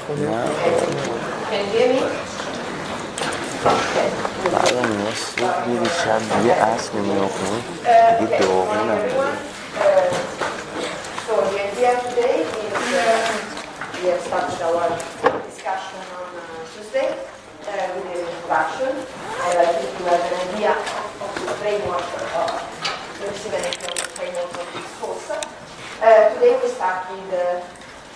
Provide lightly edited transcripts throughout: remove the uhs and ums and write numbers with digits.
Can you hear me? Parang mas really sad. Dia asking me okay. Gitu Everyone. So the idea today is we have started our discussion on Tuesday with the introduction. I think you have an idea of the framework, the framework of this course. Today we start with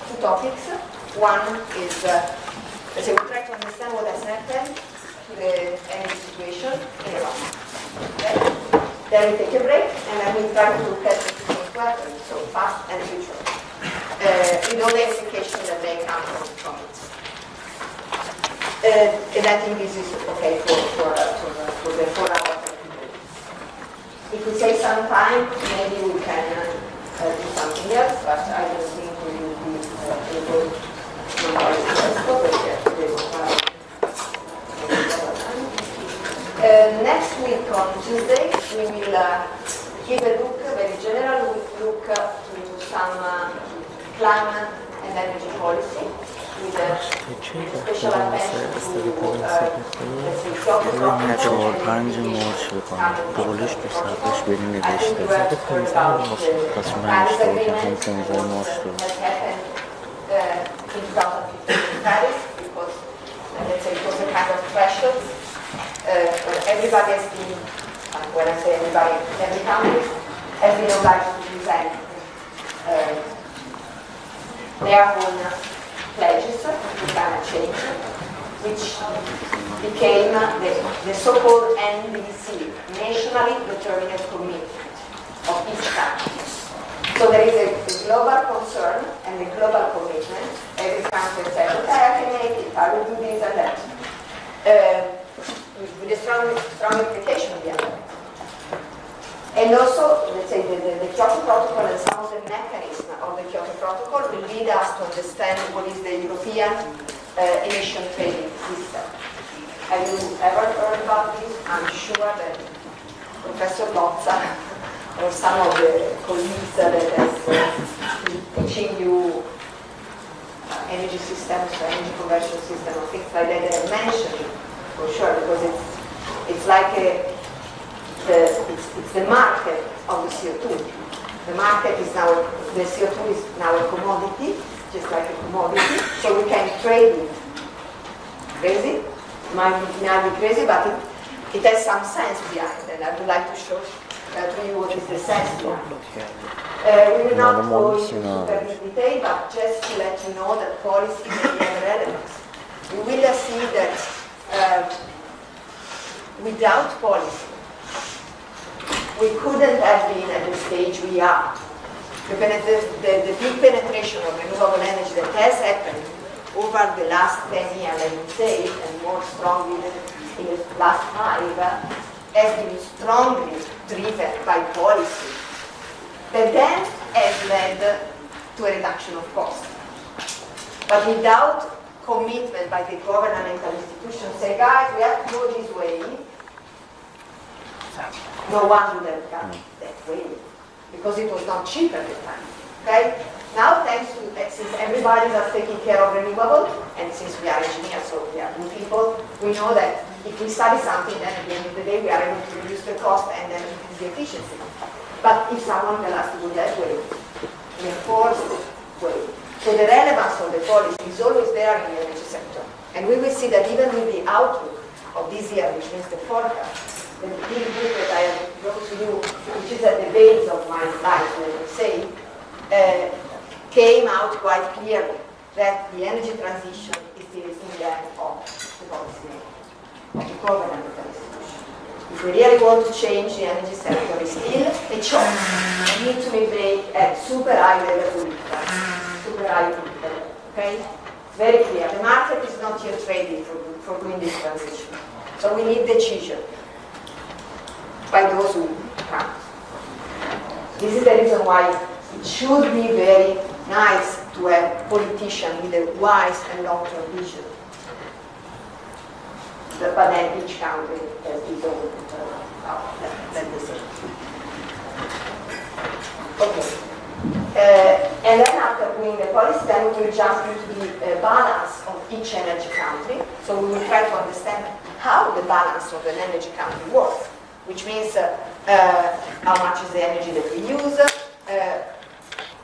two topics. One is, let's say, we try to understand what has happened to the energy situation in Iran. Okay? Then we take a break, and then we try to look at the future, so past and future, with all the implications that may come from it. And I think this is okay for the 4 hours. If we save some time, maybe we can do something else, but I don't think we will be able to. Next week on Tuesday, we will give a look, a very general look into some climate and energy policy with a special attention to in 2015 in Paris, because let's say it was a kind of threshold. Everybody has been, when I say everybody, every country has been obliged to present their own pledges to climate change, which became the so-called NDC, Nationally Determined Commitment of each country. So there is a global concern and a global commitment. Every country says, okay, I can make it, I will do this and that. With a strong implication behind it. And also, let's say, the Kyoto Protocol and some of the mechanisms of the Kyoto Protocol will lead us to understand what is the European emission trading system. Have you ever heard about this? I'm sure that Professor Lozza or some of the colleagues that has been teaching you energy systems, energy conversion system, or things like that, they have mentioned it for sure, because it's like it's the market of the CO2. The market is now, the CO2 is now a commodity, just like a commodity, so we can trade it. Crazy? It might be crazy, but it has some sense behind it, and I would like to show to you what is the sense behind it. We will not go into super detail, but just to let you know that policy may have relevance. We will see that without policy, we couldn't have been at the stage we are. The big penetration of renewable energy that has happened over the last 10 years, I would say, and more strongly in the last 5, has been strongly driven by policy that then has led to a reduction of cost. But without commitment by the governmental institutions, say, guys, we have to go this way, no one would have gone that way, because it was not cheap at the time. Okay? Now, thanks to, since everybody is taking care of renewable, and since we are engineers, so we are good people, we know that if we study something, then at the end of the day, we are able to reduce the cost and then increase the efficiency. But if someone tells us to go that way, in a forced way, so the relevance of the policy is always there in the energy sector. And we will see that even with the outlook of this year, which means the forecast, the big book that I have brought to you, which is at the base of my life, let me say, came out quite clearly that the energy transition is still in the hand of the policymaker, of the governmental institution. If we really want to change the energy sector, it's still a choice. We need to make a super high level political, okay? It's very clear. The market is not yet ready for doing this transition. So we need decision by those who count. This is the reason why it should be very nice to have politicians with a wise and long-term vision. But then each country has its own, let me say. Okay. And then after doing the policy, then we will jump into the balance of each energy country. So we will try to understand how the balance of an energy country works, which means how much is the energy that we use,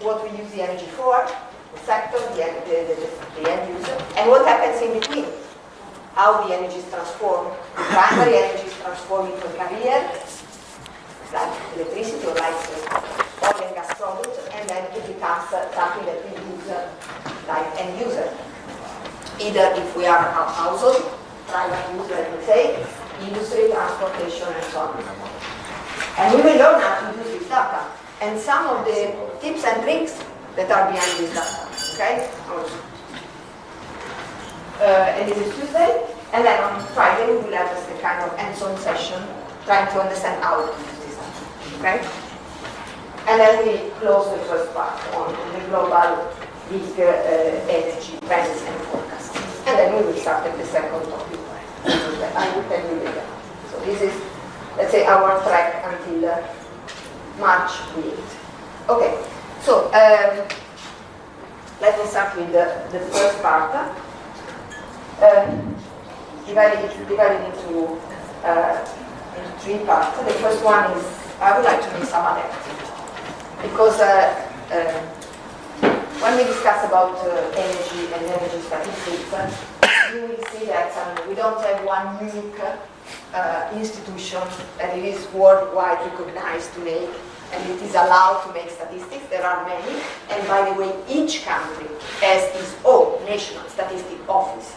what we use the energy for, the sector, the end user, and what happens in between. How the energy is transformed. The primary energy is transformed into a carrier, like electricity or like oil and gas products, and then it becomes something that we use like end user. Either if we are a household, private user, let me say, industry, transportation, and so on. And we will learn how to use this data and some of the tips and tricks that are behind this data. Okay? And this is Tuesday, and then on Friday we will have a kind of hands-on session trying to understand how to use this data. Okay? And then we close the first part on the global big energy trends and forecasts. And then we will start at the second topic. I will tell you later. So this is, let's say, our track until March 8th. Okay, so let me start with the first part. Divided into three parts. The first one is, I would like to do some other activity. Because when we discuss about energy and energy statistics, you will see that we don't have one unique institution that it is worldwide recognized to make, and it is allowed to make statistics. There are many, and by the way, each country has its own national statistic office.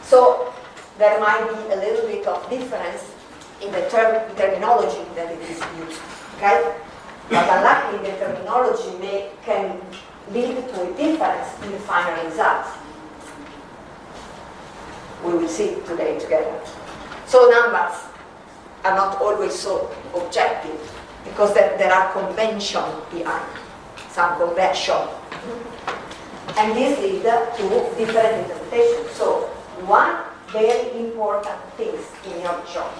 So there might be a little bit of difference in the terminology that it is used. Okay? But unlikely the terminology can lead to a difference in the final results. We will see today together. So numbers are not always so objective because there are convention behind, some convention. And this leads to different interpretations. So one very important thing in your job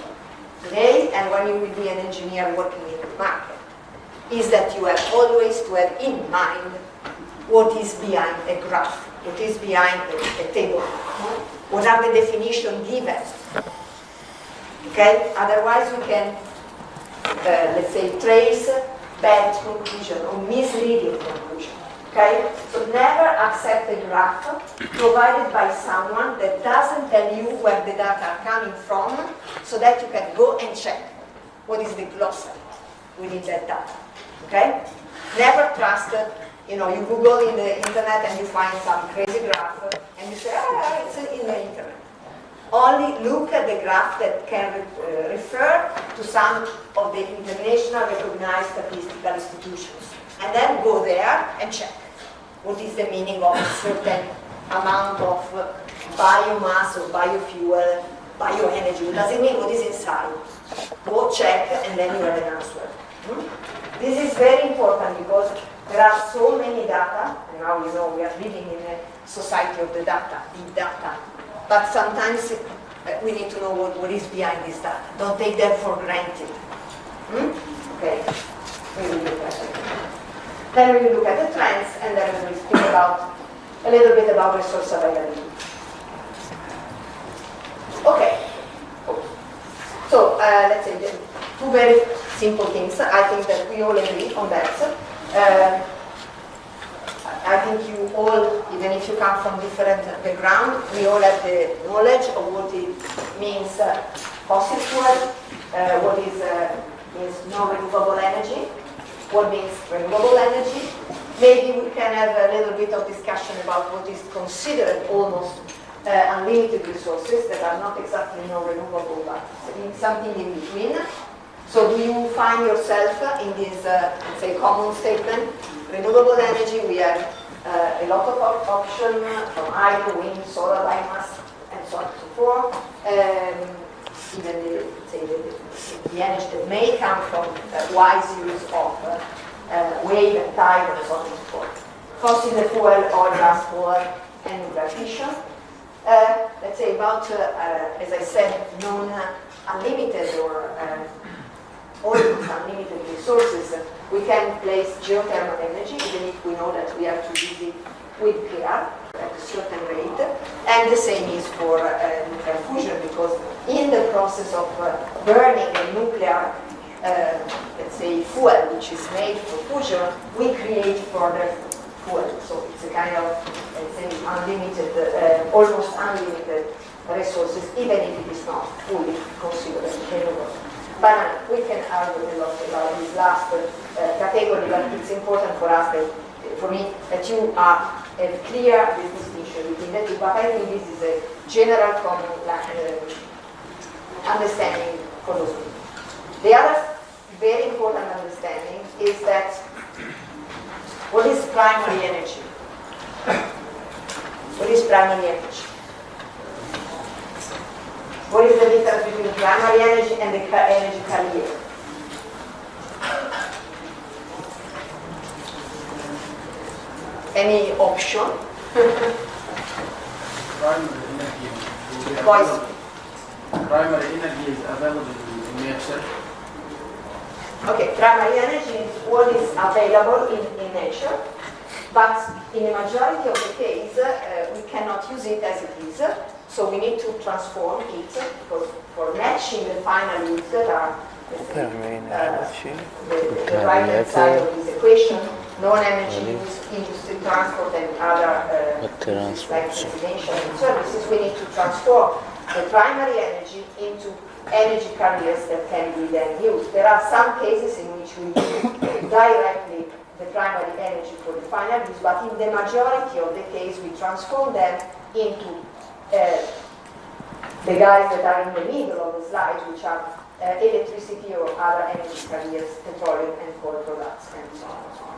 today, and when you will be an engineer working in the market, is that you have always to have in mind what is behind a graph, what is behind a table, what are the definitions given. Okay? Otherwise you can, let's say, trace bad conclusion or misleading conclusion. Okay? So never accept a graph provided by someone that doesn't tell you where the data are coming from, so that you can go and check what is the glossary within that data. Okay? Never trust, you Google in the internet and you find some crazy graph and you say, it's in the internet. Only look at the graph that can refer to some of the international recognized statistical institutions. And then go there and check what is the meaning of a certain amount of biomass or biofuel, bioenergy. What does it mean? What is inside? Go check and then you have an answer. This is very important because there are so many data, and now we are living in a society of the data, big data. But sometimes we need to know what is behind this data. Don't take them for granted. Okay, we will look at it. Then we will look at the trends, and then we will speak a little bit about resource availability. Okay. So let's say two very simple things. I think that we all agree on that. I think you all, even if you come from different background, we all have the knowledge of what it means fossil fuel, what means non-renewable energy, what means renewable energy. Maybe we can have a little bit of discussion about what is considered almost unlimited resources that are not exactly non-renewable, but something in between. So do you find yourself in this, let's say, common statement? Renewable energy, we have a lot of options from hydro, wind, solar, biomass, and so on and so forth. Even the energy that may come from wise use of wave and tide and so on and so forth. Fossil fuel, oil, gas, coal, and nuclear fission. Let's say about, as I said, non-unlimited or almost unlimited resources. We can place geothermal energy, even if we know that we have to use it with care at a certain rate. And the same is for nuclear fusion, because in the process of burning a nuclear, let's say, fuel, which is made for fusion, we create further fuel. So it's a kind of, let's say, unlimited, almost unlimited resources, even if it is not fully considered renewable. But we can argue a lot about this last category, but it's important for us, for me, that you have clear this distinction between the two. But I think this is a general common understanding for those people. The other very important understanding is that what is primary energy? What is primary energy? What is the difference between primary energy and the energy carrier? Any option? Primary energy is available in nature. Okay, primary energy is what is available in nature, but in the majority of the case, we cannot use it as it is. So we need to transform it, because for matching the final use that are the right hand side of this equation, non-energy use, industry transport and other uses like residential and services, we need to transform the primary energy into energy carriers that can be then used. There are some cases in which we use directly the primary energy for the final use, but in the majority of the case we transform them into the guys that are in the middle of the slide, which are electricity or other energy carriers, petroleum and coal products, and so on and so on.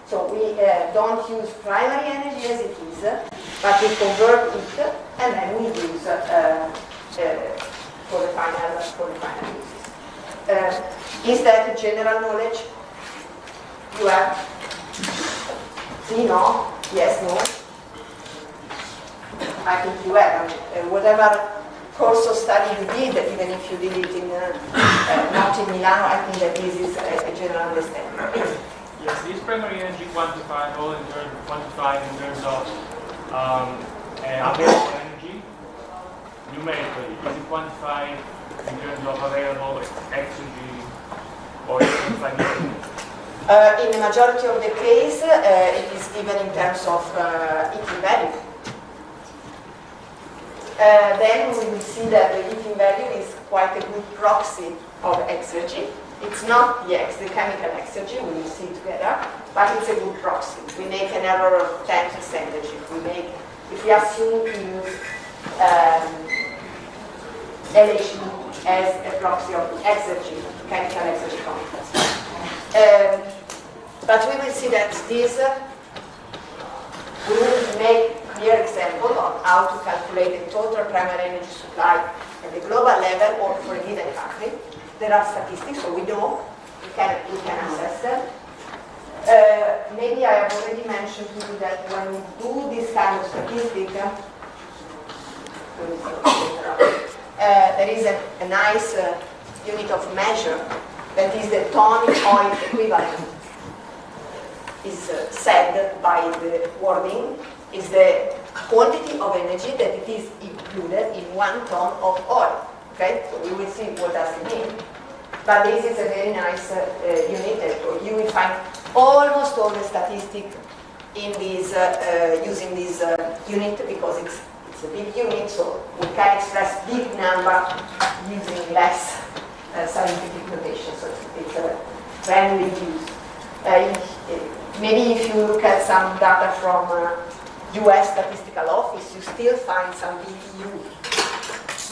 So we don't use primary energy as it is, but we convert it and then we use for the final uses. Is that general knowledge? You have no, yes, no. I think you have. Whatever course of study you did, even if you did it in not in Milano, I think that this is a general understanding. Yes, is primary energy quantified in terms of available energy numerically? Is it quantified in terms of available exergy or things like that? In the majority of the case, it is given in terms of heating value. Then we will see that the heating value is quite a good proxy of exergy. It's not the chemical exergy, we will see together, but it's a good proxy. We make an error of 10% if we assume to use LHD as a proxy of exergy, chemical exergy complex. But we will see that this, we will make a clear example on how to calculate the total primary energy supply at the global level or for a given country. There are statistics, so we know, we can assess them. Maybe I have already mentioned to you that when we do this kind of statistic, there is a nice unit of measure that is the ton oil equivalent. Is said by the wording is the quantity of energy that it is included in 1 ton of oil. Okay, so we will see what does it mean. But this is a very nice unit that you will find almost all the statistics in this using this unit, because it's a big unit, so we can express big number using less scientific notation. So it's friendly use. Maybe if you look at some data from US Statistical Office, you still find some BTU,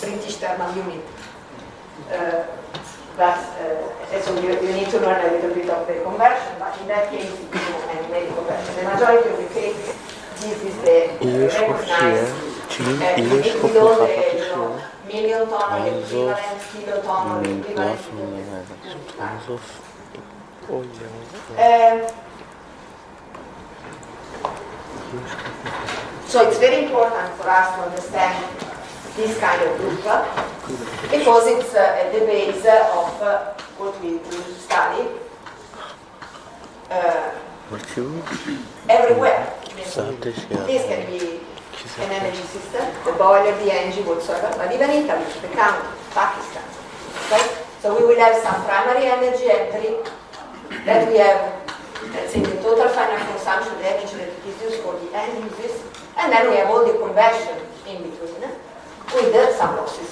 British Thermal Unit. So you need to learn a little bit of the conversion, but in that case, you know any conversion. The majority of the cases, this is the recognized unit below the million ton of equivalent, kiloton of equivalent. So it's very important for us to understand this kind of group because it's the base of what we will study. everywhere. Saate şey yap. This can be an energy system, the boiler, the engine, whatsoever, but even Italy, the country, Pakistan. Okay? So we will have some primary energy entry, that we have, let's say, the total final consumption, the energy that is used for the end uses, and then we have all the conversion in between, with some losses.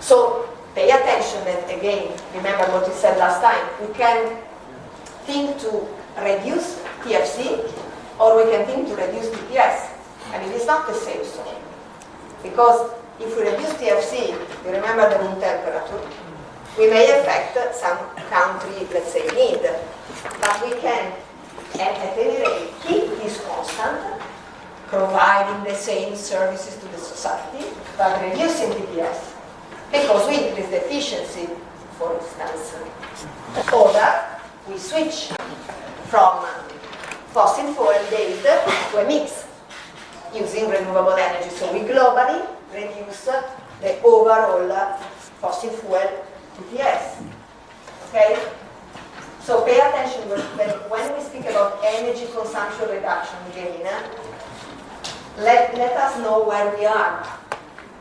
So pay attention that, again, remember what we said last time, we can think to reduce TFC or we can think to reduce TPS. And it is not the same story. Because if we reduce TFC, you remember the room temperature, we may affect some country, let's say, need. But we can, at any rate, keep this constant, providing the same services to the society, but reducing TPS. Because we increase the efficiency, for instance, or that we switch from fossil fuel-based to a mix using renewable energy. So we globally reduce the overall fossil fuel TPS. Okay? So pay attention when we speak about energy consumption reduction gain. Let us know where we are.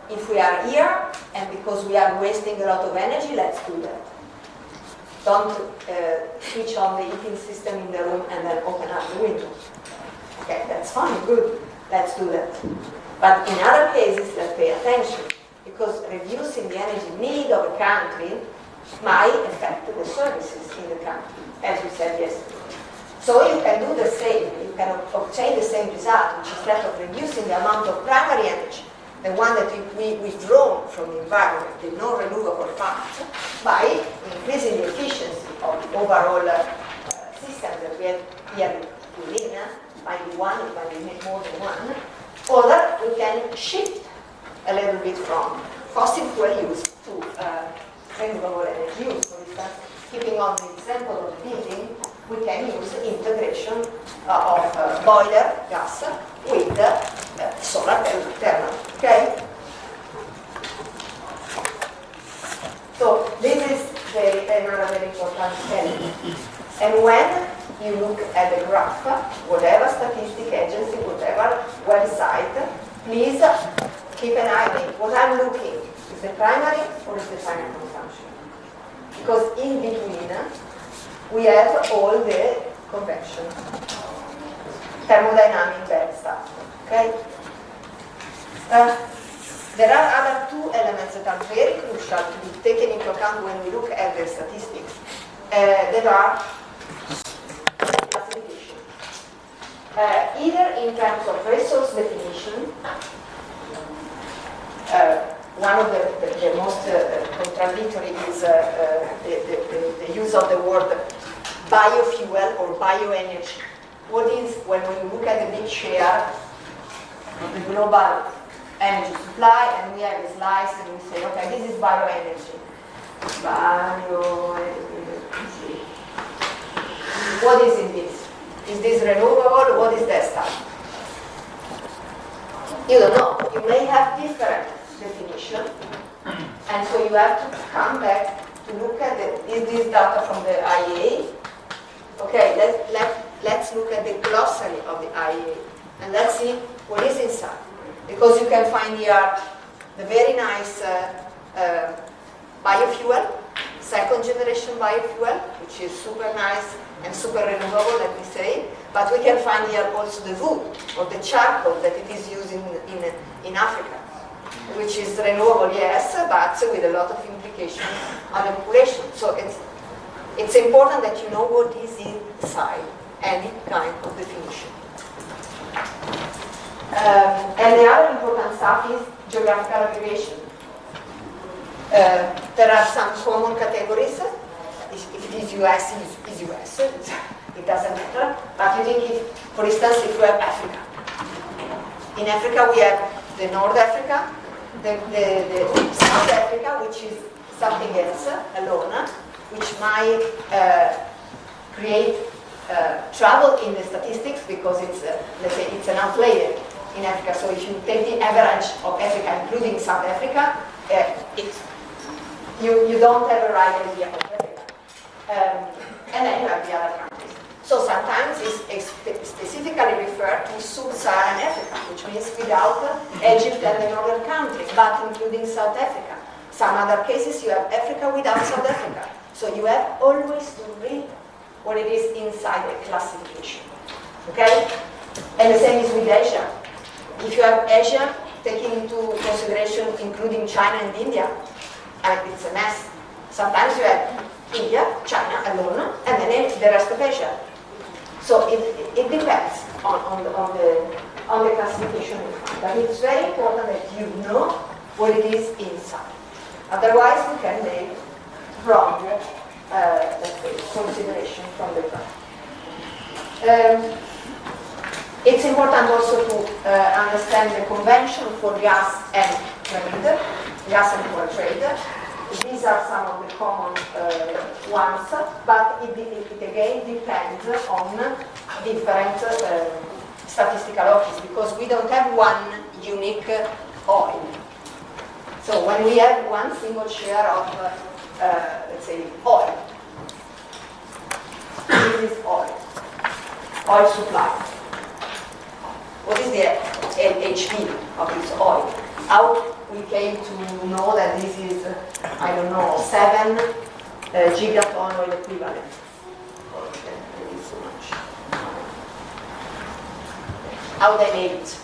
If we are here, and because we are wasting a lot of energy, let's do that. Don't switch on the heating system in the room and then open up the windows. Okay, that's fine, good, let's do that. But in other cases, let's pay attention, because reducing the energy need of a country might affect the services in the country, as we said yesterday. So you can do the same, you can obtain the same result, which is that of reducing the amount of primary energy, the one that we withdraw from the environment, the non-renewable parts, by increasing the efficiency of the overall system that we have here within, might be one, it might be more than one, or that we can shift a little bit from fossil fuel use to renewable energy use. For instance, keeping on the example of the building, we can use integration of boiler gas with solar thermal. Okay? So this is another very important element. And when you look at the graph, whatever statistic agency, whatever website, please keep an eye on it. What I'm looking is the primary or is the final consumption? Because in between, we have all the convection, thermodynamic bad stuff. Okay? There are other two elements that are very crucial to be taken into account when we look at the statistics. That are classification. Either in terms of resource definition, one of the most contradictory is the use of the word biofuel or bioenergy. What is, when we look at the big share of the global energy supply, and we have a slice and we say, okay, this is bioenergy. Bioenergy. What is in this? Is this renewable? What is that stuff? You don't know. You may have different definition, and so you have to come back to look at is this data from the IEA? Okay, let's look at the glossary of the IEA, and let's see what is inside. Because you can find here the very nice biofuel, second generation biofuel, which is super nice and super renewable, let me say. But we can find here also the wood or the charcoal that it is used in Africa, which is renewable, yes, but with a lot of implications on the population. So it's important that you know what is inside any kind of definition. And the other important stuff is geographical aggregation. There are some common categories. If it is US, it's US. It doesn't matter. But you think, if, for instance, if we have Africa. In Africa, we have the North Africa, the South Africa, which is something else alone, which might create trouble in the statistics because it's, let's say, it's an outlier in Africa. So if you take the average of Africa, including South Africa, you don't have a right idea of Africa. And then you have the other countries. So sometimes it's specifically referred to sub-Saharan Africa, which means without Egypt and the northern countries, but including South Africa. Some other cases you have Africa without South Africa. So you have always to read what it is inside the classification. Okay? And the same is with Asia. If you have Asia taking into consideration including China and India, it's a mess. Sometimes you have India, China alone, and then the rest of Asia. So it depends on the classification you find. But it's very important that you know what it is inside. Otherwise, you can make wrong let's say, consideration from the front. It's important also to understand the convention for gas and trade, gas and coal trade. These are some of the common ones, but it again depends on different statistical offices, because we don't have one unique oil. So when we have one single share of, let's say, oil, this is oil supply. What is the LHP of this oil? How we came to know that this is, I don't know, 7 gigaton oil equivalent. So much. How they made it?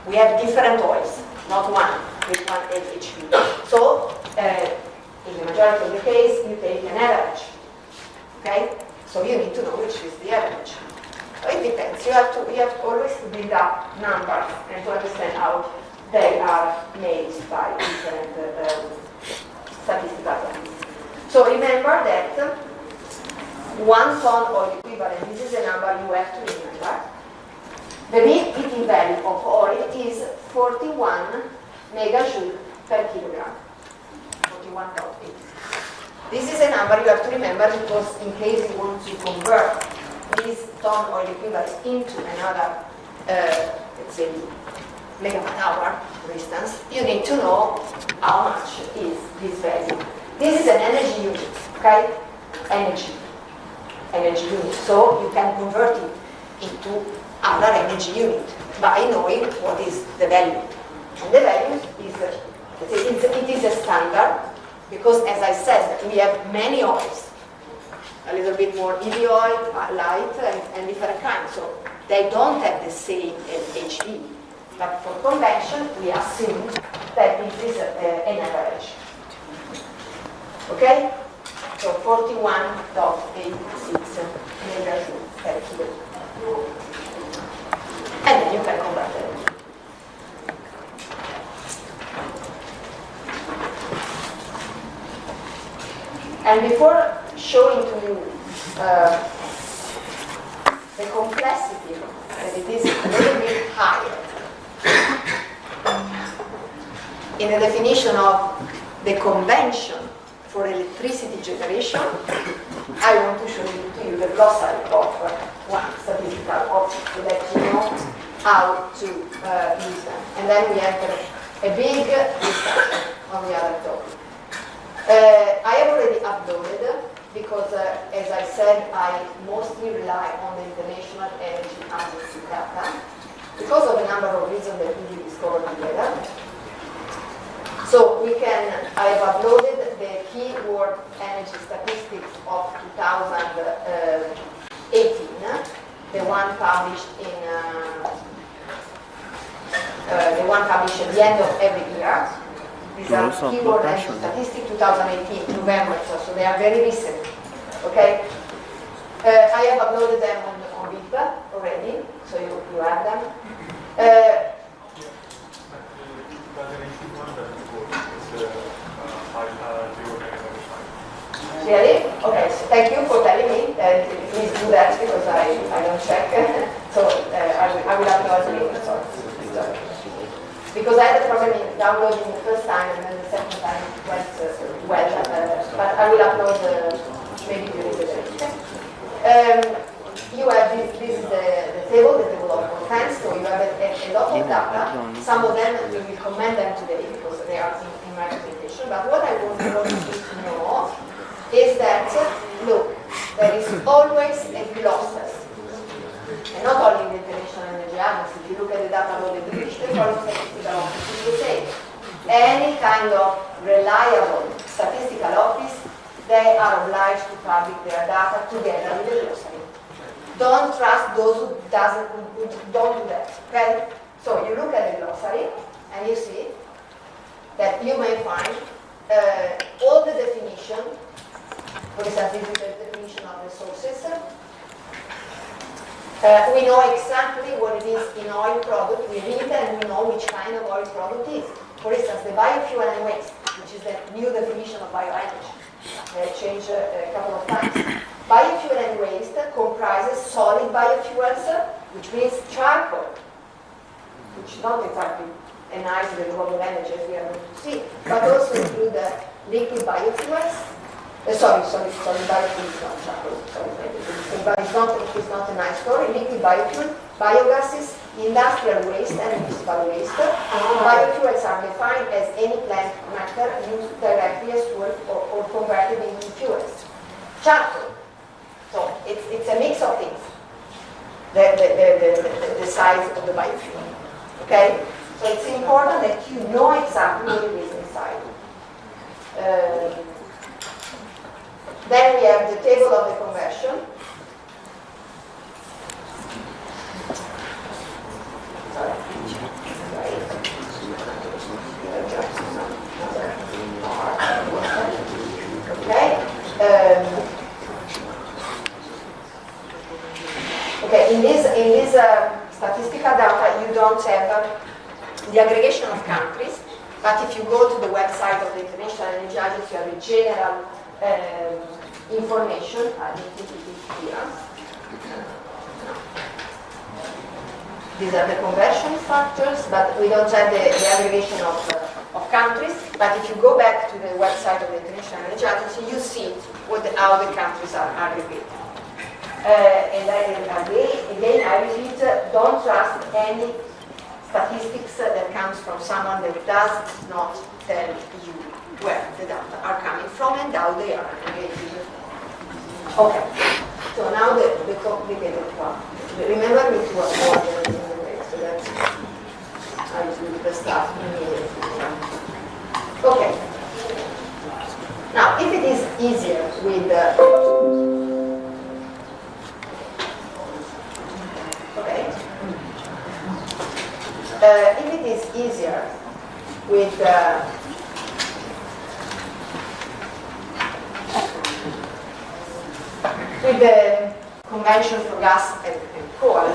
We have different oils, not one, with one LHP. So, in the majority of the case, you take an average. Okay? So you need to know which is the average. It depends. You have always to build up numbers and to understand how they are made by different statistical techniques. So remember that 1 ton oil equivalent, this is a number you have to remember. The mean heating value of oil is 41 megajoule per kilogram. 41.8. This is a number you have to remember because in case you want to convert this ton oil equivalent into another, let's say, megawatt hour, for instance, you need to know how much is this value. This is an energy unit, okay? Energy unit. So you can convert it into other energy unit by knowing what is the value. And the value is, it is a standard because, as I said, we have many oils. A little bit more heavy oil, light, and different kinds. So they don't have the same HE. But for convention, we assume that this is an average. Okay? So 41.86 megajoule per kilo. And then you can convert it. And before showing to you the complexity, that it is a little bit higher in the definition of the convention for electricity generation, I want to show to you the glossary of one statistical object so that you know how to use them. And then we enter a big discussion on the other topic. I have already uploaded because, as I said, I mostly rely on the International Energy Agency data because of a number of reasons that we will discover together. So I have uploaded the keyword energy statistics of 2018, the one published at the end of every year. These are keyword energy statistics 2018, November, so they are very recent. Okay? I have uploaded them on BIP already, so you have them. Really? Okay, so thank you for telling me. Please do that because I don't check. So I will upload the link. Sorry. Because I had a problem in downloading the first time and then the second time went well. But I will upload maybe during the day. you have this is the table of contents, so you have a lot of data. Some of them we will comment them today because they are in my presentation. But what I want you to know is that, look, there is always a glossary. And not only in the International Energy Agency, if you look at the data of the British Petroleum Statistical Office, it will say any kind of reliable statistical office, they are obliged to publish their data together with the glossary. Don't trust those who don't do that. Okay? So you look at the glossary and you see that you may find all the definition. For example, this is the definition of resources. We know exactly what it is in oil product. We read and we know which kind of oil product is. For instance, the biofuel and waste, which is the new definition of bioenergy. Changed a couple of times. Biofuel and waste comprises solid biofuels, which means charcoal, which is not exactly a nice renewable energy as we are going to see, but also include liquid biofuels. Sorry, biofuel is not charcoal, but it's not a nice story. Liquid biofuel, biogases, industrial waste and municipal waste. Biofuels are defined as any plant matter used directly as fuel or converted into fuels. Charcoal. So it's a mix of things. The size of the biofuel. Okay? So it's important that you know exactly what it is inside. Then we have the table of the conversion. Okay, in this statistical data, you don't have the aggregation of countries, but if you go to the website of the International Energy Agency, you have a general information. I need to put it here. These are the conversion factors, but we don't have the aggregation of countries. But if you go back to the website of the International Energy Agency, you see how the countries are aggregated. And again, I repeat, don't trust any statistics that comes from someone that does not tell you where the data are coming from and how they are aggregated. Okay, so now the complicated part. Remember me to avoid in the way, so that I do the stuff immediately. Okay. Now, if it is easier with if it is easier with the convention for gas and coal,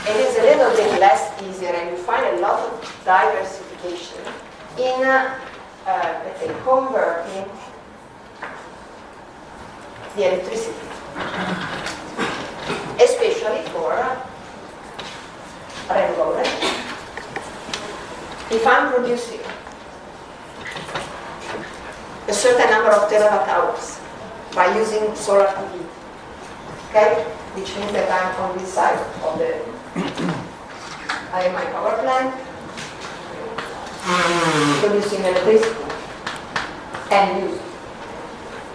it is a little bit less easier, and you find a lot of diversification in, let's say, converting the electricity, especially for renewable energy. If I'm producing a certain number of terawatt hours by using solar PV, okay, which means that I'm on this side of the, I have my power plant, producing electricity and use.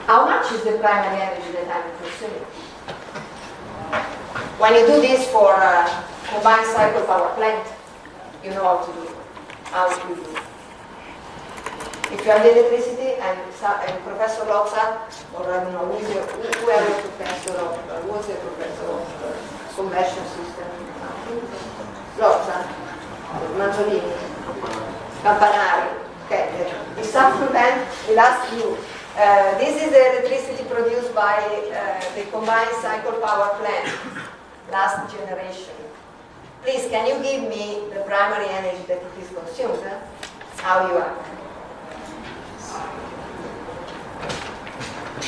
How much is the primary energy that I'm consuming? When you do this for a combined cycle power plant, you know how to do it. How to do it. If you have the electricity and Professor Lozza, or I don't know, whoever professor of, what's the professor of conversion system? Lozza, Manzolini, Campanari. Okay, the supplement will ask you, this is the electricity produced by the combined cycle power plant, last generation. Please, can you give me the primary energy that it is consumed? How you act?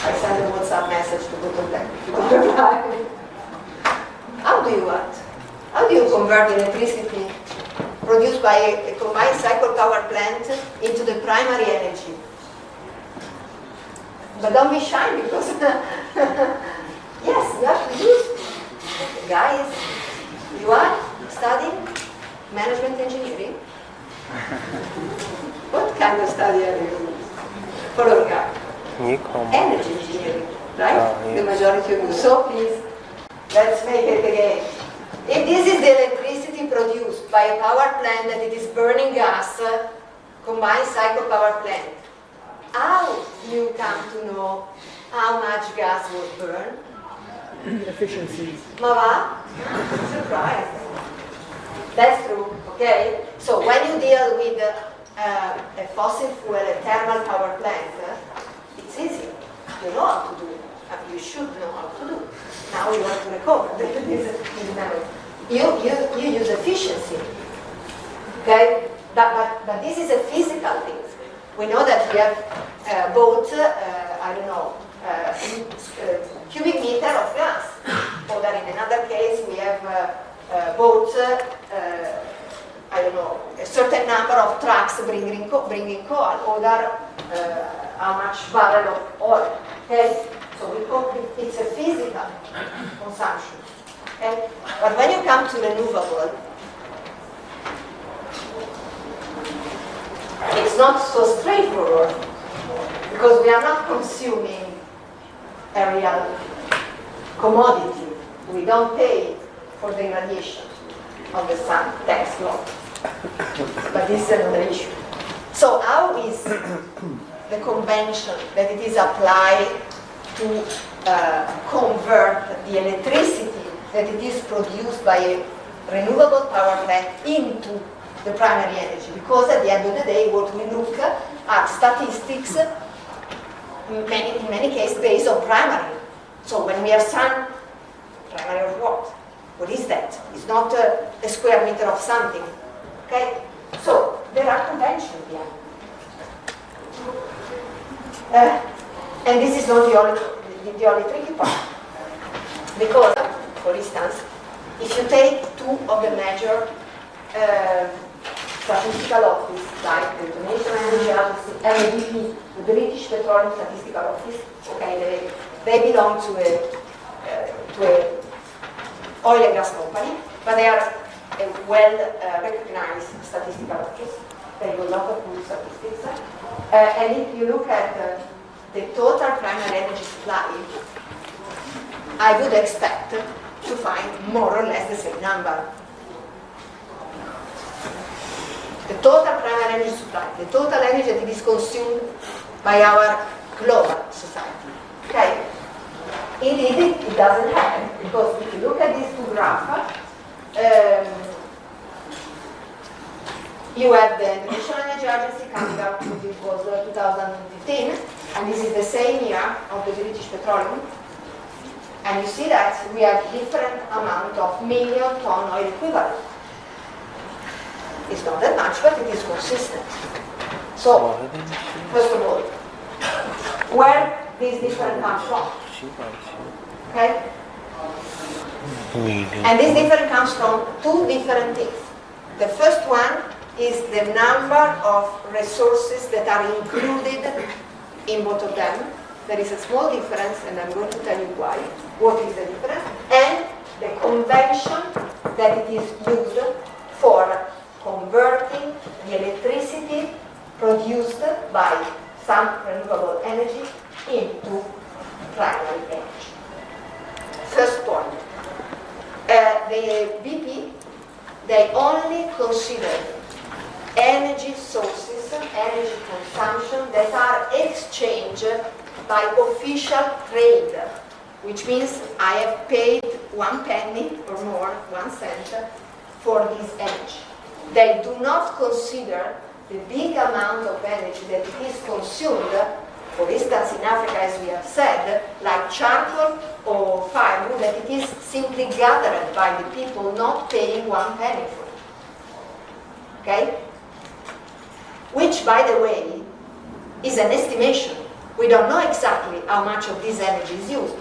I send a WhatsApp message to go to them. How do you act? How do you convert electricity produced by a combined cycle power plant into the primary energy? But don't be shy because, yes, you have to use it. Guys, you are studying management engineering? What kind of study are you following up? Energy engineering, right? Yes. The majority of you. So please, let's make it again. If this is the electricity produced by a power plant that it is burning gas, combined cycle power plant, how do you come to know how much gas was burned? Efficiencies. Ma va? Surprise. That's true, okay? So when you deal with a fossil fuel, a thermal power plant, it's easy. You know how to do it. You should know how to do it. Now you want to recover this memory. You use efficiency, okay? But this is a physical thing. We know that we have both, I don't know, cubic meter of gas. Or that in another case we have both, I don't know, a certain number of trucks bringing coal, or how much barrel of oil. Okay? So it's a physical consumption. Okay? But when you come to renewable, it's not so straightforward, because we are not consuming a real commodity. We don't pay for the irradiation of the sun, thanks God. But this is another issue. So how is the convention that it is applied to convert the electricity that it is produced by a renewable power plant into the primary energy? Because at the end of the day, what we look at statistics, in many cases, based on primary. So when we have sun, primary of what? What is that? It's not a square meter of something. Okay? So there are conventions behind. And this is not the only tricky part. Because, for instance, if you take two of the major statistical office, like the International Energy Agency and the BP, the British Petroleum Statistical Office, okay, they belong to a oil and gas company, but they are a well-recognized statistical office. They do a lot of good statistics. And if you look at the total primary energy supply, I would expect to find more or less the same number. The total primary energy supply, the total energy that is consumed by our global society. Okay? Indeed, it doesn't happen, because if you look at these two graphs, you have the International Energy Agency coming up with it was 2015, and this is the same year of the British Petroleum. And you see that we have different amount of million ton oil equivalent. It's not that much, but it is consistent. So, first of all, where these different comes from? Okay? And this difference comes from two different things. The first one is the number of resources that are included in both of them. There is a small difference, and I'm going to tell you why. What is the difference? And the convention that it is used for converting the electricity produced by some renewable energy into primary energy. First point. The BP, they only consider energy sources, energy consumption that are exchanged by official trade, which means I have paid 1 penny or more, 1 cent, for this energy. They do not consider the big amount of energy that it is consumed, for instance in Africa, as we have said, like charcoal or firewood, that it is simply gathered by the people not paying 1 penny for it. Okay? Which, by the way, is an estimation. We don't know exactly how much of this energy is used.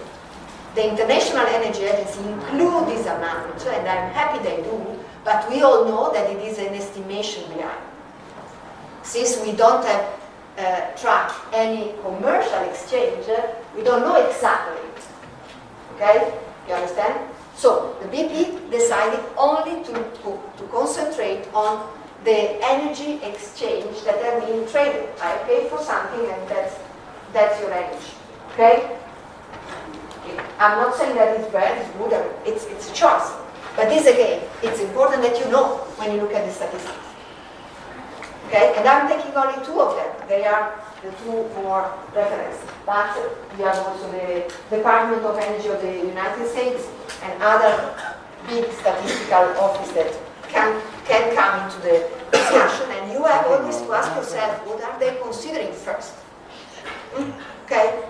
The International Energy Agency includes this amount, and I'm happy they do, but we all know that it is an estimation behind. Since we don't have track any commercial exchange, we don't know exactly. Okay? You understand? So the BP decided only to concentrate on the energy exchange that are being traded. I pay for something and that's your energy. Okay? I'm not saying that it's bad, it's good, it's a choice. But this again, it's important that you know when you look at the statistics. Okay? And I'm taking only two of them. They are the two more reference. But you have also the Department of Energy of the United States and other big statistical office that can come into the discussion, and you have always to ask yourself, what are they considering first? Okay?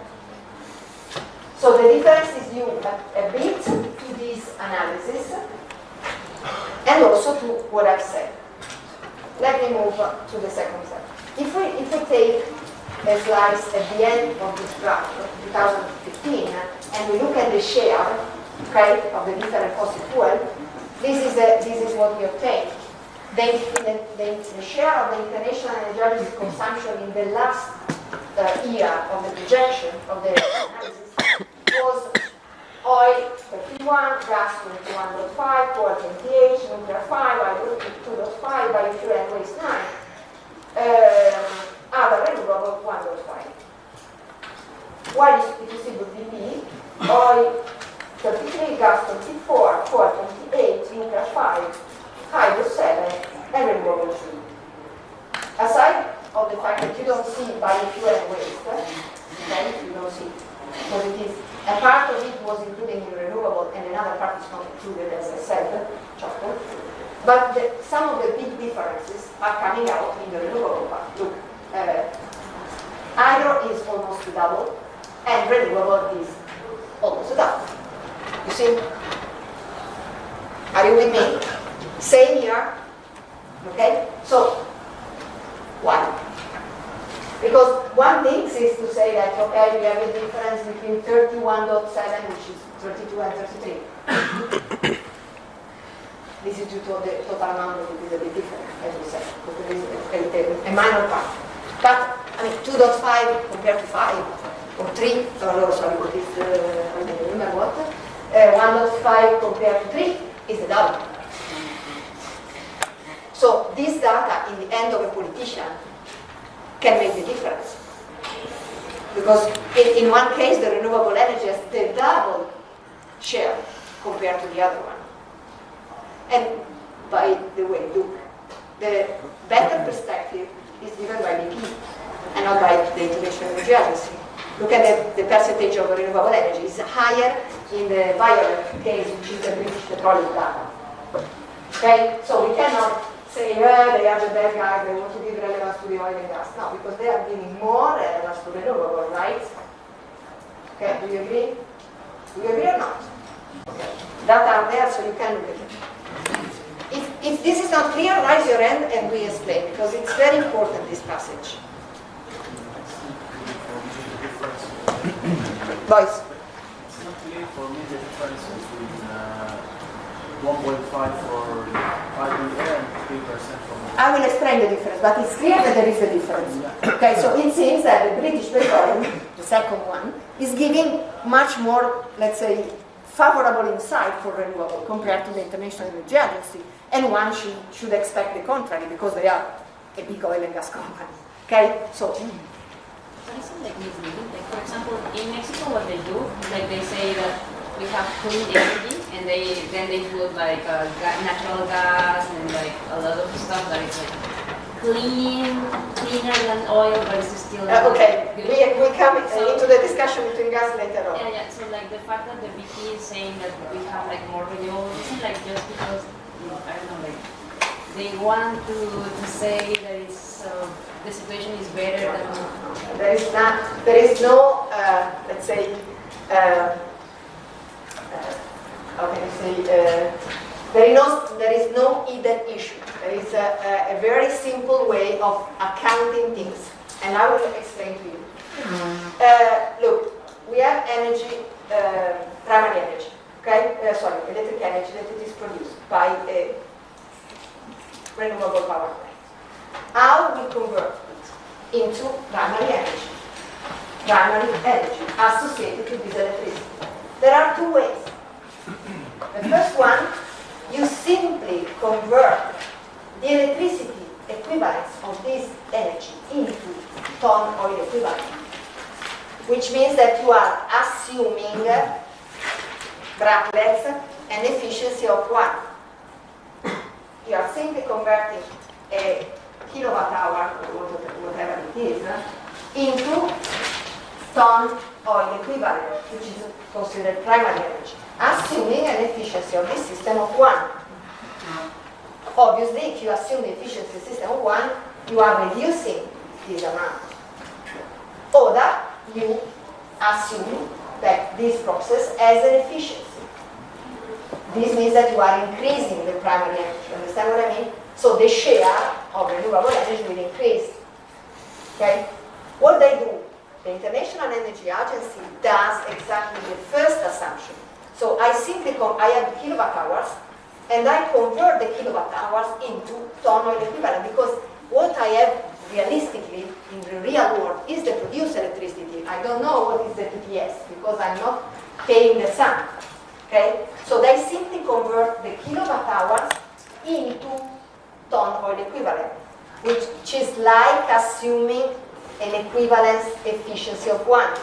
So the difference is you a bit to this analysis and also to what I've said. Let me move to the second step. If we take a slice at the end of this graph, 2015, and we look at the share, okay, of the different fossil fuel, this is what we obtain. The share of the international energy consumption in the last year of the projection of the analysis was oil 31, gas 21.5, coal 28, nuclear 5, hydro 2.5, biofuel and waste 9, other renewable 1.5. While if you see the BP, oil 33, gas 24, coal 28, nuclear 5, hydro 7, and renewable 3. Aside of the fact that you don't see biofuel and waste, okay, you don't see, because it is, a part of it was included in renewable and another part is not included, as I said, chocolate. But some of the big differences are coming out in the renewable part. Look, hydro is almost double, and renewable is almost double. You see? Are you with me? Same here. Okay? So, why? Because one thing is to say that, okay, we have a difference between 31.7, which is 32 and 33. This is due to the total amount that is a bit different, as we said, because there is a minor part. But, I mean, 2.5 compared to 5, or 3, sorry, what is, I don't remember what, 1.5 compared to 3 is the double. So this data in the hand of a politician can make the difference. Because in one case the renewable energy has the double share compared to the other one. And by the way, look, the better perspective is given by BP and not by the International Energy Agency. Look at the percentage of renewable energy is higher in the violet case, which is the British petroleum data. Okay, so we cannot say, well, they are the bad guys, they want to give relevance to the oil and gas. No, because they are giving more relevance to renewable, right? Okay, do you agree? Do you agree or not? Okay. Data are there, so you can look at it. If this is not clear, raise your hand and we explain, because it's very important, this passage. Boys. It's not clear for me the difference between 1.5 for 5 year and 3% for... I will explain the difference, but it's clear that there is a difference. Okay, so it seems that the British petroleum, the second one, is giving much more, let's say, favorable insight for renewable compared to the International Energy Agency, and one should expect the contrary because they are a big oil and gas company. Okay, so. But isn't like misleading? Like for example, in Mexico, what they do, like they say that we have clean energy, and then they put like natural gas and like a lot of stuff that is like cleaner than oil, but it's still okay, good. we come into the discussion between gas later on. Yeah. So like the fact that the BP is saying that we have like more renewables isn't like just because I don't know, like they want to say that it's the situation is better than. There is no let's say how can I say there is no hidden issue. There is a very simple way of accounting things, and I will explain to you. Look, we have energy, primary energy, okay? Electric energy that it is produced by a renewable power plant. How we convert it into primary energy associated to this electricity. There are two ways. The first one, you simply convert the electricity equivalence of this energy into ton oil equivalent, which means that you are assuming, brackets, an efficiency of 1. You are simply converting a kilowatt hour, or whatever it is, into ton oil equivalent, which is considered primary energy, assuming an efficiency of this system of 1. Obviously, if you assume the efficiency system of 1, you are reducing this amount. Or that you assume that this process has an efficiency. This means that you are increasing the primary energy. Understand what I mean? So the share of renewable energy will increase. Okay? What they do, the International Energy Agency does exactly the first assumption. So I simply I have kilowatt hours, and I convert the kilowatt hours into ton oil equivalent, because what I have realistically in the real world is the produced electricity. I don't know what is the TTS because I'm not paying the sun. Okay? So they simply convert the kilowatt hours into ton oil equivalent, which is like assuming an equivalence efficiency of 1.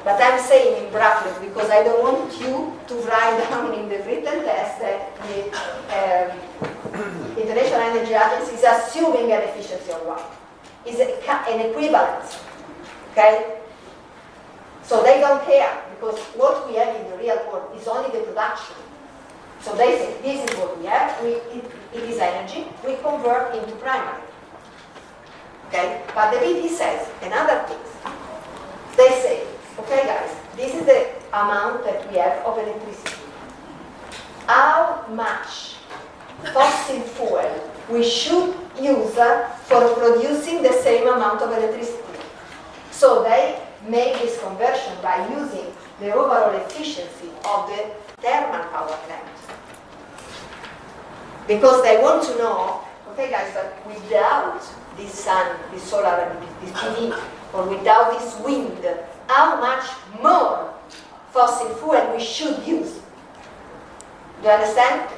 But I'm saying in brackets because I don't want you to write down in the written test that the International Energy Agency is assuming an efficiency of 1. It's an equivalence. Okay? So they don't care, because what we have in the real world is only the production. So they say, this is what we have, it is energy, we convert into primary. Okay? But the BP says another thing. They say, okay guys, this is the amount that we have of electricity. How much fossil fuel we should use for producing the same amount of electricity? So they make this conversion by using the overall efficiency of the thermal power plant. Because they want to know, okay guys, but without this sun, this solar, this PV, or without this wind, how much more fossil fuel we should use? Do you understand?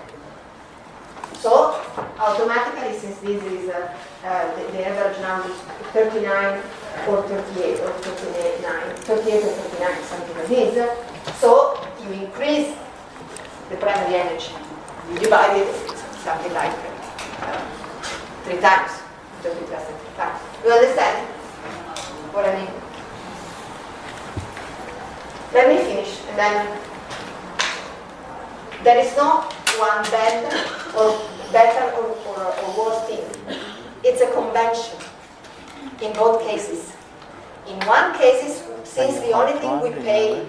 So, automatically, since this is the average number is 39 or 38 or 39, 38 or 39, something like this, so you increase the primary energy. You divide it something like 3 times, 30 plus 3 times. Do you understand what I mean? Let me finish, and then there is no one better or worse thing. It's a convention in both cases. In one case, since the only thing we pay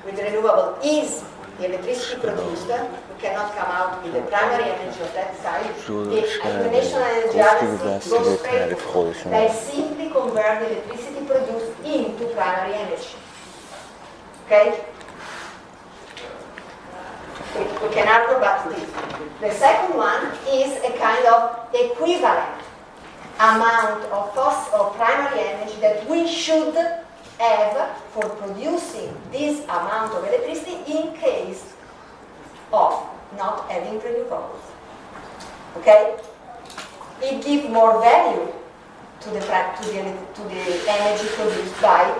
with renewable is the electricity produced, we cannot come out with the primary energy of that side. The International Energy Agency goes straight to, they simply convert the electricity produced into primary energy. Okay? We can argue about this. The second one is a kind of equivalent amount of primary energy that we should have for producing this amount of electricity in case of not having renewables. Okay? It gives more value to the energy produced by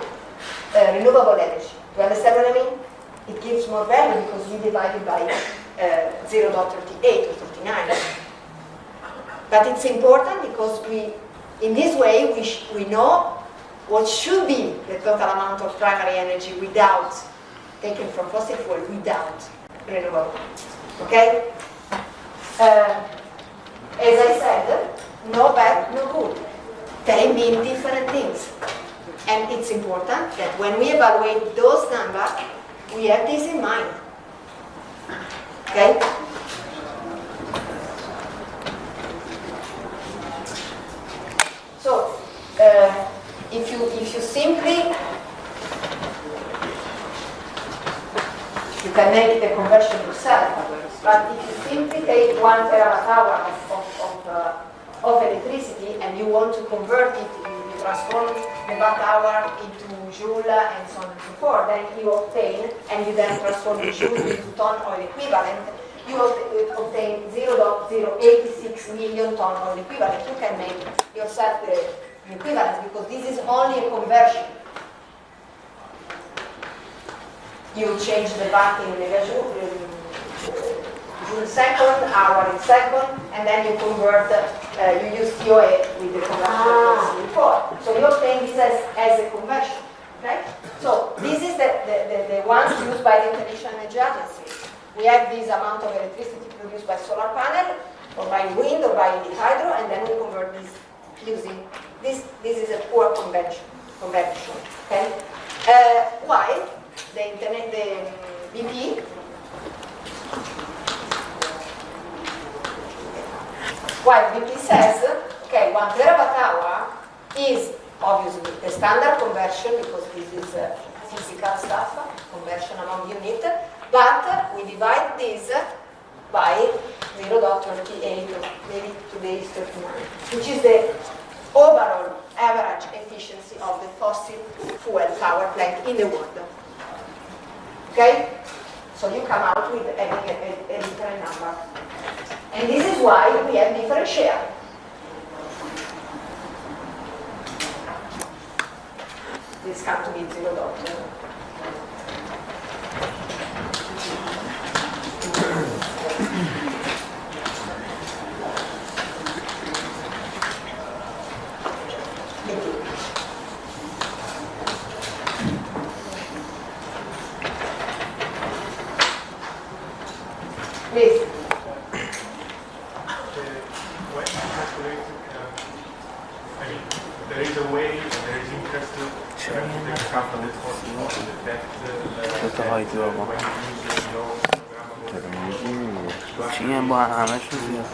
renewable energy. Do you understand what I mean? It gives more value because we divide it by 0.38 or 39. But it's important because in this way we know what should be the total amount of primary energy without, taken from fossil fuel, without renewable. Okay? As I said, no bad, no good. They mean different things. And it's important that when we evaluate those numbers, we have this in mind. Okay? So, if you simply, you can make the conversion yourself, but if you simply take 1 terawatt hour of electricity and you want to convert it in transform the watt hour into joule and so on and so forth, then you obtain, and you then transform the joule into ton oil equivalent, you obtain 0.086 million ton oil equivalent. You can make yourself the equivalence because this is only a conversion. You change the watt in joule second, hour in second, and then you convert, you use TOA with the conversion before. So you obtain this as a conversion. Okay? So this is the ones used by the International Energy Agency. We have this amount of electricity produced by solar panel, or by wind, or by the hydro, and then we convert this using this. This is a poor convention. Okay? Why the BP? While BP says, okay, 1 terawatt hour is obviously the standard conversion because this is physical stuff, conversion among units, but we divide this by 0.38, or maybe today is 39, which is the overall average efficiency of the fossil fuel power plant in the world. Okay? So you come out with a different number. And this is why we have different share. This comes to be 0.0. Please. When calculating, there is a way, there is interest to calculate the effect تو تا هایدرو با when you use your programmable چی هم با همش رو زیاد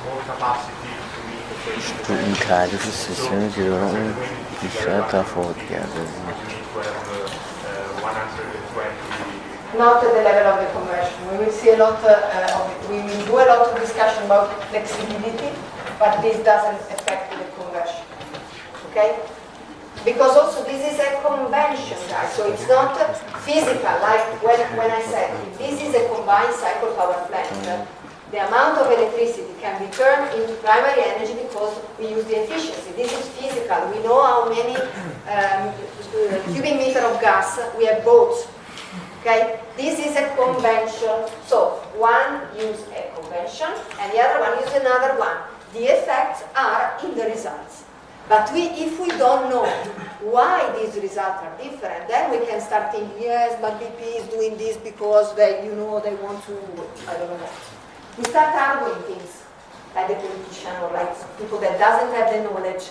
more capacity to meet تو این تعریف سیستمی که دارم اون بیشتر تفاوت کرده Not at the level of the conversion. We will see a lot we will do a lot of discussion about flexibility, but this doesn't affect the conversion. Okay? Because also this is a convention, guys, so it's not physical, like when I said, if this is a combined cycle power plant, the amount of electricity can be turned into primary energy because we use the efficiency. This is physical. We know how many cubic meter of gas we have both. Okay? This is a convention. So one use a convention and the other one use another one. The effects are in the results. But if we don't know why these results are different, then we can start thinking, yes, but BP is doing this because they want to, I don't know. We start arguing things like the politician or like people that doesn't have the knowledge.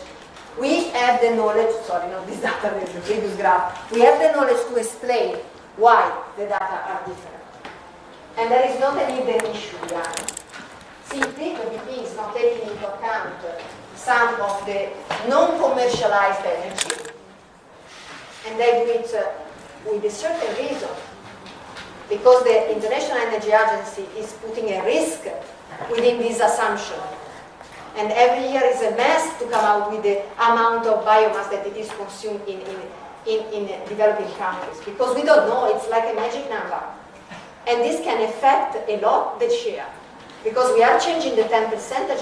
We have the knowledge, sorry, not this data, the previous graph. We have the knowledge to explain why the data are different. And there is not an hidden issue behind. Simply, the BP is not taking into account some of the non-commercialized energy, and they do it with a certain reason, because the International Energy Agency is putting a risk within this assumption. And every year is a mess to come out with the amount of biomass that it is consumed in developing countries, because we don't know, it's like a magic number. And this can affect a lot the share, because we are changing the 10%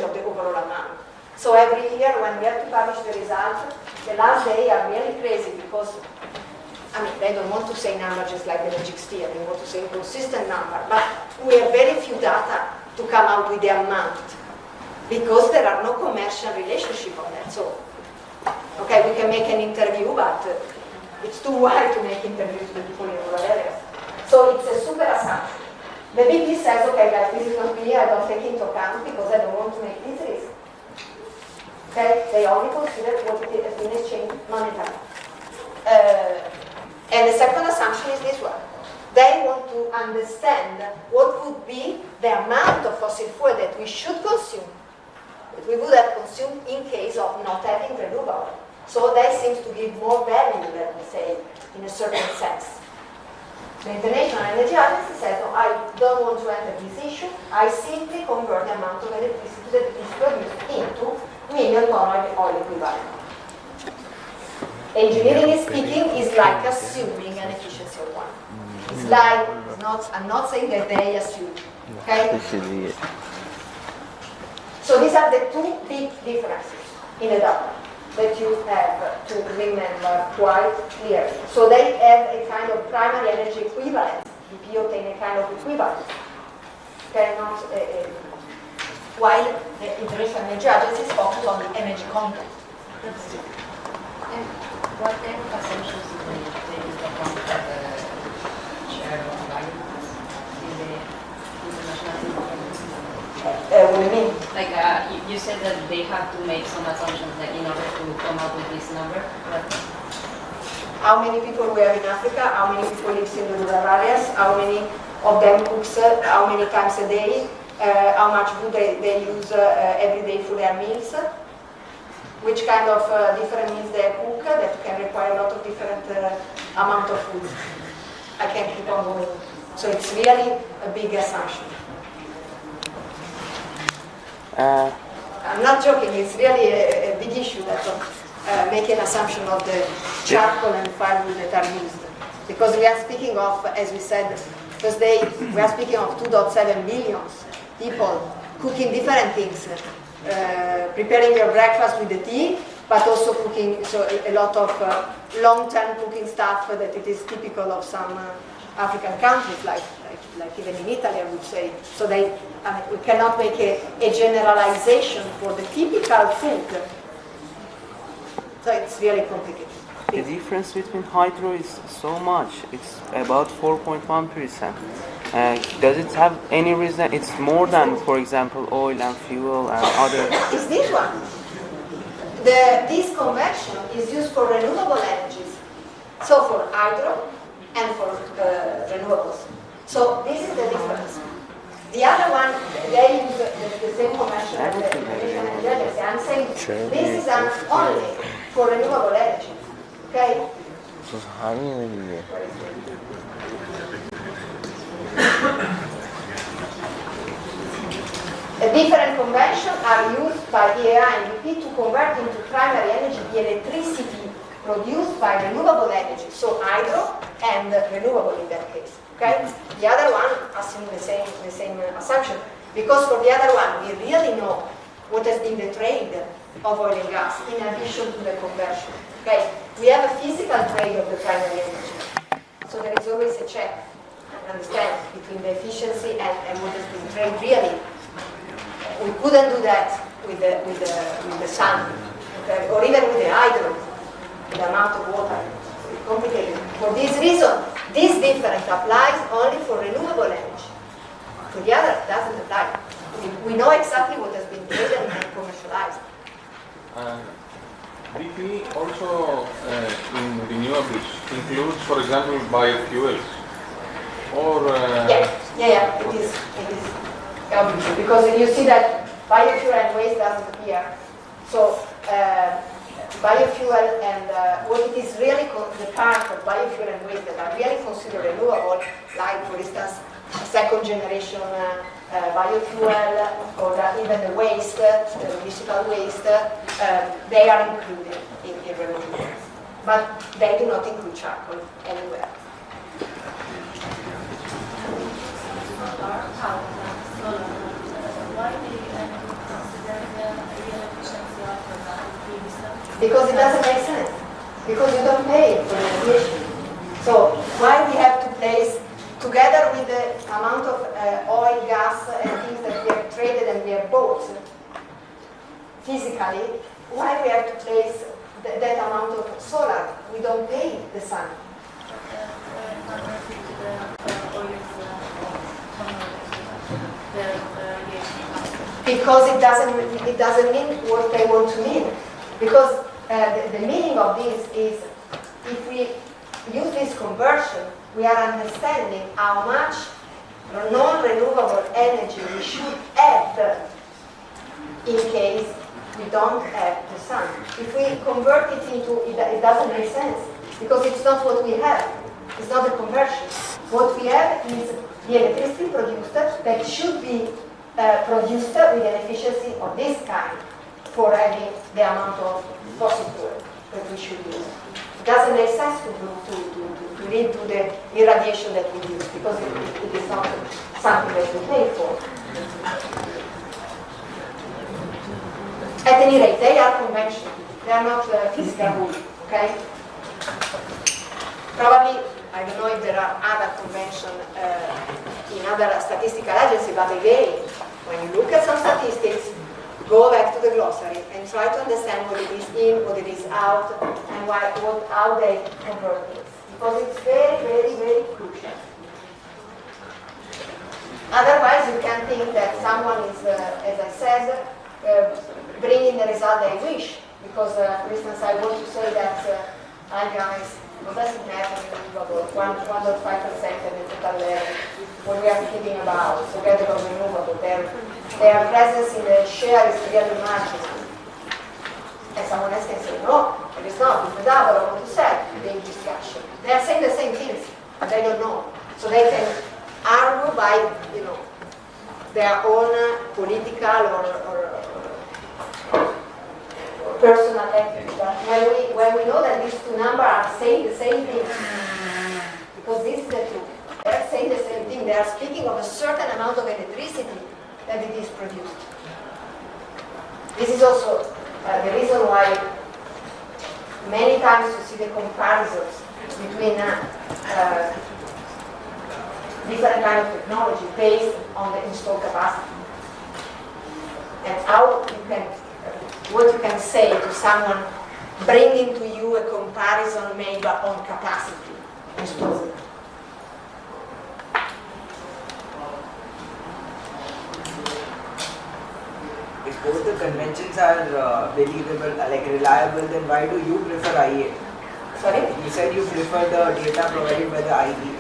of the overall amount. So every year when we have to publish the results, the last day are really crazy because, I mean, they don't want to say number just like the magic sphere, they want to say a consistent number, but we have very few data to come out with the amount because there are no commercial relationship on that. So, okay, we can make an interview, but it's too wide to make interviews with people in rural areas. So it's a super assumption. The BP says, okay guys, this is not me, I don't take into account because I don't want to make this risk. Okay? They only consider what it has been exchanged monetarily. And the second assumption is this one. They want to understand what would be the amount of fossil fuel that we should consume, that we would have consumed in case of not having renewable. So that seems to give more value, let me say, in a certain sense. The International Energy Agency says, no, I don't want to enter this issue. I simply convert the amount of electricity that is produced into million ton oil equivalent. Engineering speaking is like assuming an efficiency of 1. It's like, I'm not saying that they assume, okay? So these are the two big differences in the data that you have to remember quite clearly. So they have a kind of primary energy equivalence. BP obtain a kind of equivalence. Okay, not while the International Energy Agency is focused on the energy content. And what type of assumptions do they take into account for the share of biomass in the international agreement? What do you mean? Like you said that they have to make some assumptions like in order to come up with this number. But how many people we have in Africa? How many people live in the rural areas? How many of them cooks? How many times a day? How much food they use every day for their meals? Which kind of different meals they cook that can require a lot of different amount of food. I can keep on going. So it's really a big assumption. I'm not joking, it's really a big issue that make an assumption of the charcoal and firewood that are used. Because we are speaking of, as we said first day, we are speaking of 2.7 billion people cooking different things. Preparing your breakfast with the tea, but also cooking, so a lot of long-term cooking stuff that it is typical of some African countries, like even in Italy, I would say. So we cannot make a generalization for the typical food. So it's really complicated. The difference between hydro is so much. It's about 4.1%. Does it have any reason? It's more than, for example, oil and fuel and other. It's this one. This convection is used for renewable energies. So for hydro and for renewables. So this is the difference. The other one, they use the same convention as the International Energy Agency. I'm saying this is only for renewable energy. Okay? A different convention are used by EA and BP to convert into primary energy the electricity produced by renewable energy, so hydro and renewable in that case. Okay? The other one assumes the same assumption, because for the other one we really know what has been the trade of oil and gas in addition to the conversion. Okay? We have a physical trade of the primary energy, so there is always a check. Understand between the efficiency and what has been trained really. We couldn't do that with the sun, okay? Or even with the hydro, with the amount of water. So it's complicated. For this reason, this difference applies only for renewable energy. For the other, it doesn't apply. We know exactly what has been traded and commercialized. BP also in renewables includes, for example, biofuels. Or yeah, it is obviously, because you see that biofuel and waste doesn't appear. So biofuel and what it is really the part of biofuel and waste that are really considered renewable, like for instance second generation biofuel or even the waste, the municipal waste, they are included in renewables, but they do not include charcoal anywhere. Why do you consider the real efficiency of the Because it doesn't make sense. Because you don't pay for the radiation. So why we have to place, together with the amount of oil, gas, and things that we have traded and we have bought physically, why we have to place that amount of solar? We don't pay the sun. Because it doesn't mean what they want to mean. Because the meaning of this is, if we use this conversion, we are understanding how much non-renewable energy we should add in case we don't have the sun. If we convert it into, it doesn't make sense, because it's not what we have. It's not the conversion. What we have is the electricity produced that should be produced with an efficiency of this kind. for having the amount of fossil fuel that we should use. It doesn't make sense to lead to the irradiation that we use because it is not something that we pay for. At any rate, they are conventional. They are not physical rules, okay? Probably, I don't know if there are other conventions in other statistical agencies, but again, when you look at some statistics, go back to the glossary and try to understand what it is in, what it is out, and how they convert it. Because it's very, very, very crucial. Otherwise, you can think that someone is, as I said, bringing the result they wish. Because, for instance, I want to say that guys, what doesn't matter renewable, 1.5% of the total level, what we are thinking about, forget about renewable, their presence in the share is really marginal. And someone else can say, no, it is not, it's the double of what you said, big discussion. They are saying the same things, but they don't know. So they can argue by, their own political or personal ethics. But when we know that these two numbers are saying the same thing, because this is the truth, they are saying the same thing. They are speaking of a certain amount of electricity that it is produced. This is also the reason why many times you see the comparisons between different kind of technology based on the installed capacity. And how you can, what you can say to someone bringing to you a comparison made on capacity installed. If both the conventions are believable, like reliable, then why do you prefer IEA? Sorry? You said you prefer the data provided by the IEA.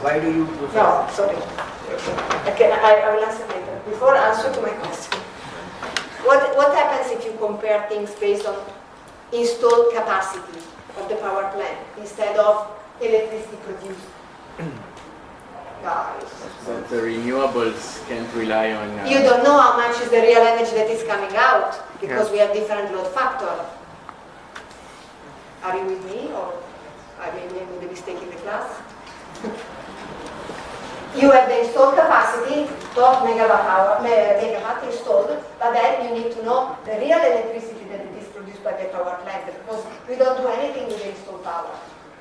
Why do you prefer? No, sorry. Okay, I will answer later. Before answer to my question. What happens if you compare things based on installed capacity of the power plant instead of electricity produced? Guys. But the renewables can't rely on... You don't know how much is the real energy that is coming out because we have different load factor. Are you with me, or I made a mistake in the class? You have the installed capacity, 12 megawatt installed, but then you need to know the real electricity that it is produced by the power plant, because we don't do anything with the installed power.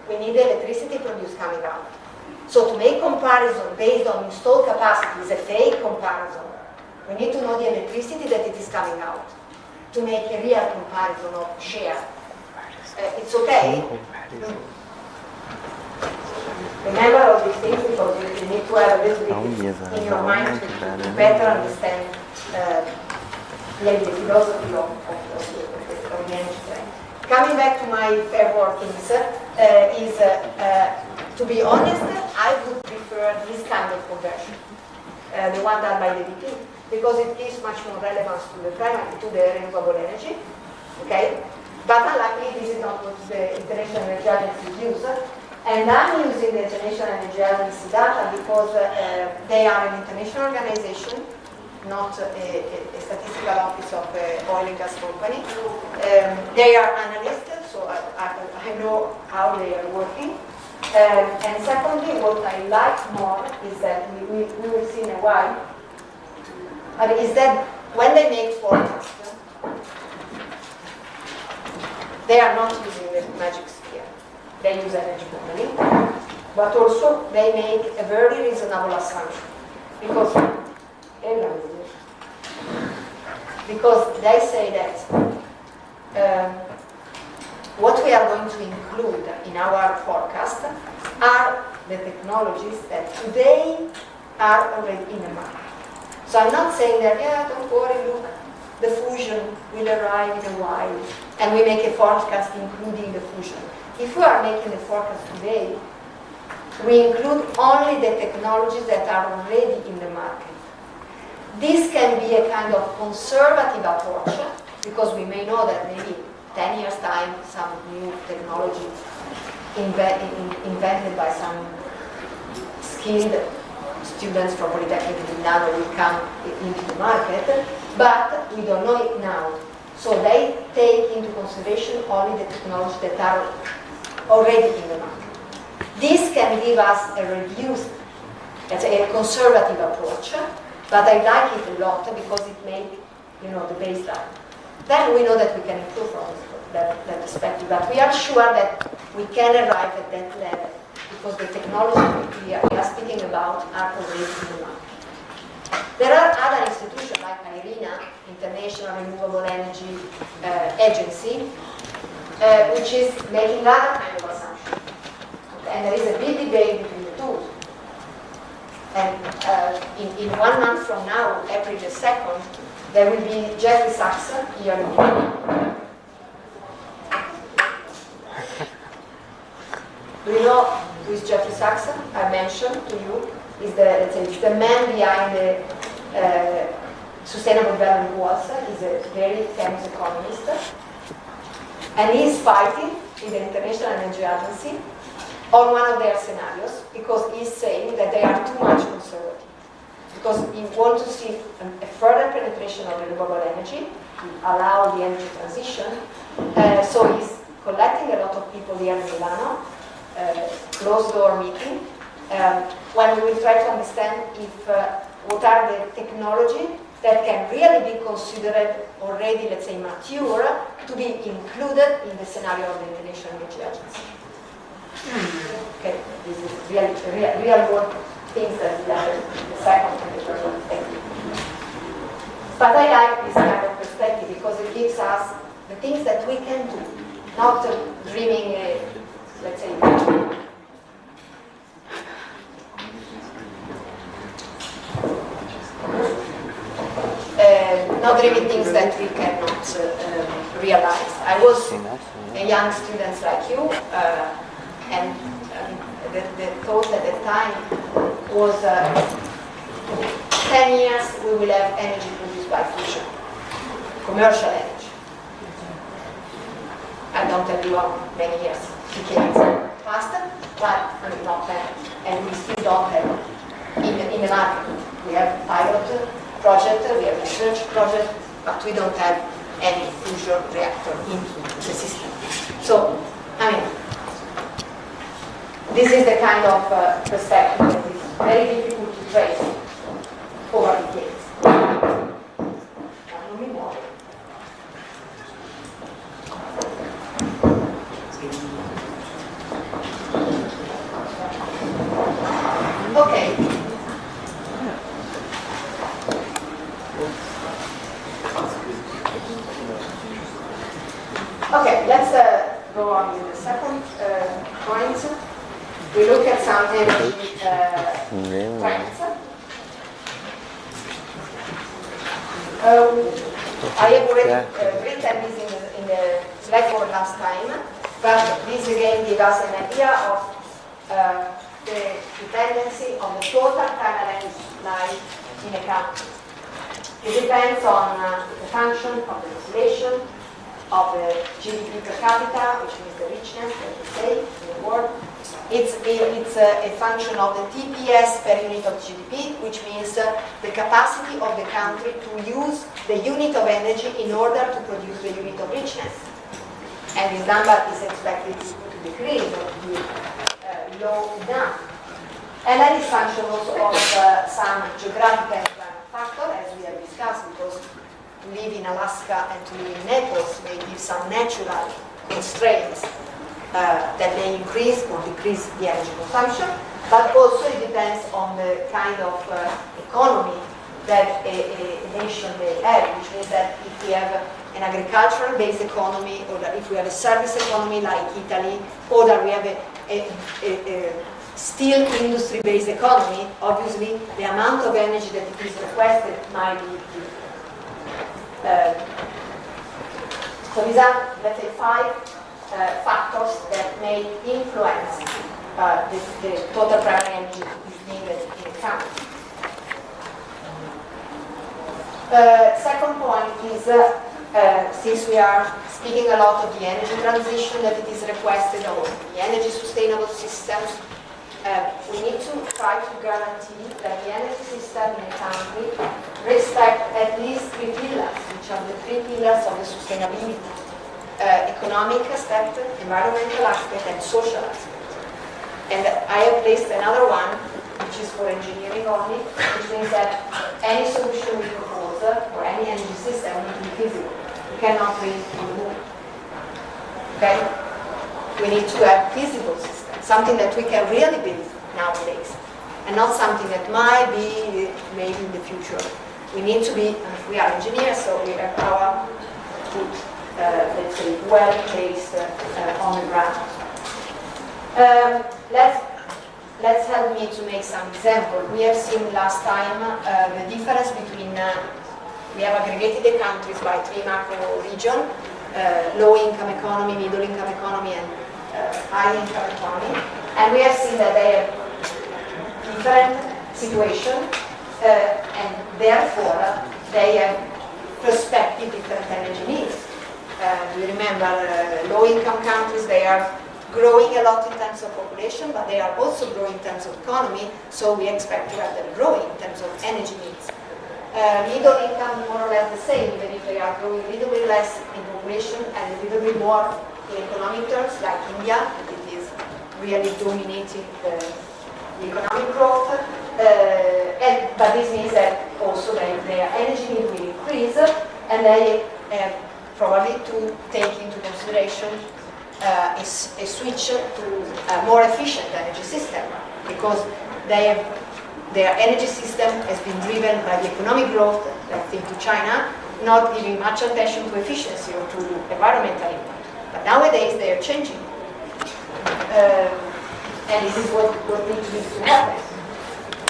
We need the electricity produced coming out. So to make comparison based on installed capacity is a fake comparison. We need to know the electricity that it is coming out to make a real comparison of share. It's okay. Remember all these things because you need to have a little bit in your mind to better understand the philosophy of the energy trend. Coming back to my favorite things is, to be honest, I would prefer this kind of conversion, the one done by the VP, because it gives much more relevance to the primary, to the renewable energy. Okay, but unluckily this is not what the International Energy Agency uses. And I'm using the International Energy Agency data because they are an international organization, not a statistical office of an oil and gas company. They are analysts, so I know how they are working. And secondly, what I like more is that we will see in a while, is that when they make forecasts, they are not using the magic sphere. They use energy modeling, but also they make a very reasonable assumption because they say that what we are going to include in our forecast are the technologies that today are already in the market. So I'm not saying that, yeah, don't worry, look, the fusion will arrive in a while, and we make a forecast including the fusion. If we are making the forecast today, we include only the technologies that are already in the market. This can be a kind of conservative approach, because we may know that maybe 10 years' time, some new technology invented by some skilled students from Polytechnic in Milano will come into the market, but we don't know it now. So they take into consideration only the technologies that are already in the market. This can give us a reduced, let's say, a conservative approach, but I like it a lot because it makes, the baseline. Then we know that we can improve from that perspective, but we are sure that we can arrive at that level because the technology we are speaking about are already in the market. There are other institutions like IRENA, International Renewable Energy Agency, which is making other kind of assumptions. And there is a big debate between the two. And in 1 month from now, April the 2nd, there will be Jeffrey Sachs here in Milan. Do you know who is Jeffrey Sachs? I mentioned to you. Is the man behind the Sustainable Development Goals. He's a very famous economist. And he's fighting with the International Energy Agency on one of their scenarios because he's saying that they are too much conservative. Because he wants to see a further penetration of renewable energy to allow the energy transition. So he's collecting a lot of people here in Milano, closed-door meeting, when we will try to understand if what are the technology that can really be considered already, let's say, mature to be included in the scenario of the International Energy Agency. Okay, this is real world things that we have in the second and the third perspective. But I like this kind of perspective because it gives us the things that we can do, not dreaming, let's say, not dreaming things that we cannot realize. I was a young student like you, and the thought at the time was 10 years we will have energy produced by fusion, commercial energy. I don't tell you how many years, decades faster, but not 10. And we still don't have in the market. We have pilot project, we have research project, but we don't have any fusion reactor in the system. So, this is the kind of perspective that is very difficult to trace over decades. Okay. Okay, let's go on with the second point. We look at some energy trends. I have already written this in the Blackboard last time, but this again gives us an idea of the dependency on the total time energy supply in a country. It depends on the function of the population, of the GDP per capita, which means the richness, that we say in the world. It's a function of the TPS per unit of GDP, which means the capacity of the country to use the unit of energy in order to produce the unit of richness. And this number is expected to decrease or to be low enough. And that is function also of some geographical factor, as we have discussed, because to live in Alaska and to live in Naples may give some natural constraints that may increase or decrease the energy consumption, but also it depends on the kind of economy that a nation may have, which means that if we have an agricultural-based economy, or that if we have a service economy like Italy, or that we have a steel industry-based economy, obviously the amount of energy that is requested might be different. So these are, let's say, 5 factors that may influence the total primary energy needed in a country. Second point is, since we are speaking a lot of the energy transition that it is requested, or the energy sustainable systems, we need to try to guarantee that the energy system in a country respect at least 3 pillars, which which are the three pillars of the sustainability. Economic aspect, environmental aspect, and social aspect. And I have placed another one, which is for engineering only, which means that any solution we propose or any energy system will be feasible. We cannot bring on the moon. Okay? We need to have feasible systems, something that we can really build nowadays, and not something that might be made in the future. We need to be, we are engineers, so we have our foot, let's say, well placed on the ground. Let's help me to make some example. We have seen last time the difference between, we have aggregated the countries by three macro regions, low-income economy, middle-income economy, and high-income economy. And we have seen that they have different situations, and therefore they have prospective different energy needs. You remember low-income countries, they are growing a lot in terms of population, but they are also growing in terms of economy, so we expect to have them growing in terms of energy needs. Middle income, more or less the same, even if they are growing a little bit less in population and a little bit more in economic terms, like India, it is really dominating the economic growth. But this means that also their energy need will increase, and they have probably to take into consideration a switch to a more efficient energy system, because their energy system has been driven by the economic growth, like think to China, not giving much attention to efficiency or to environmental impact. But nowadays they are changing. And this is what needs to happen.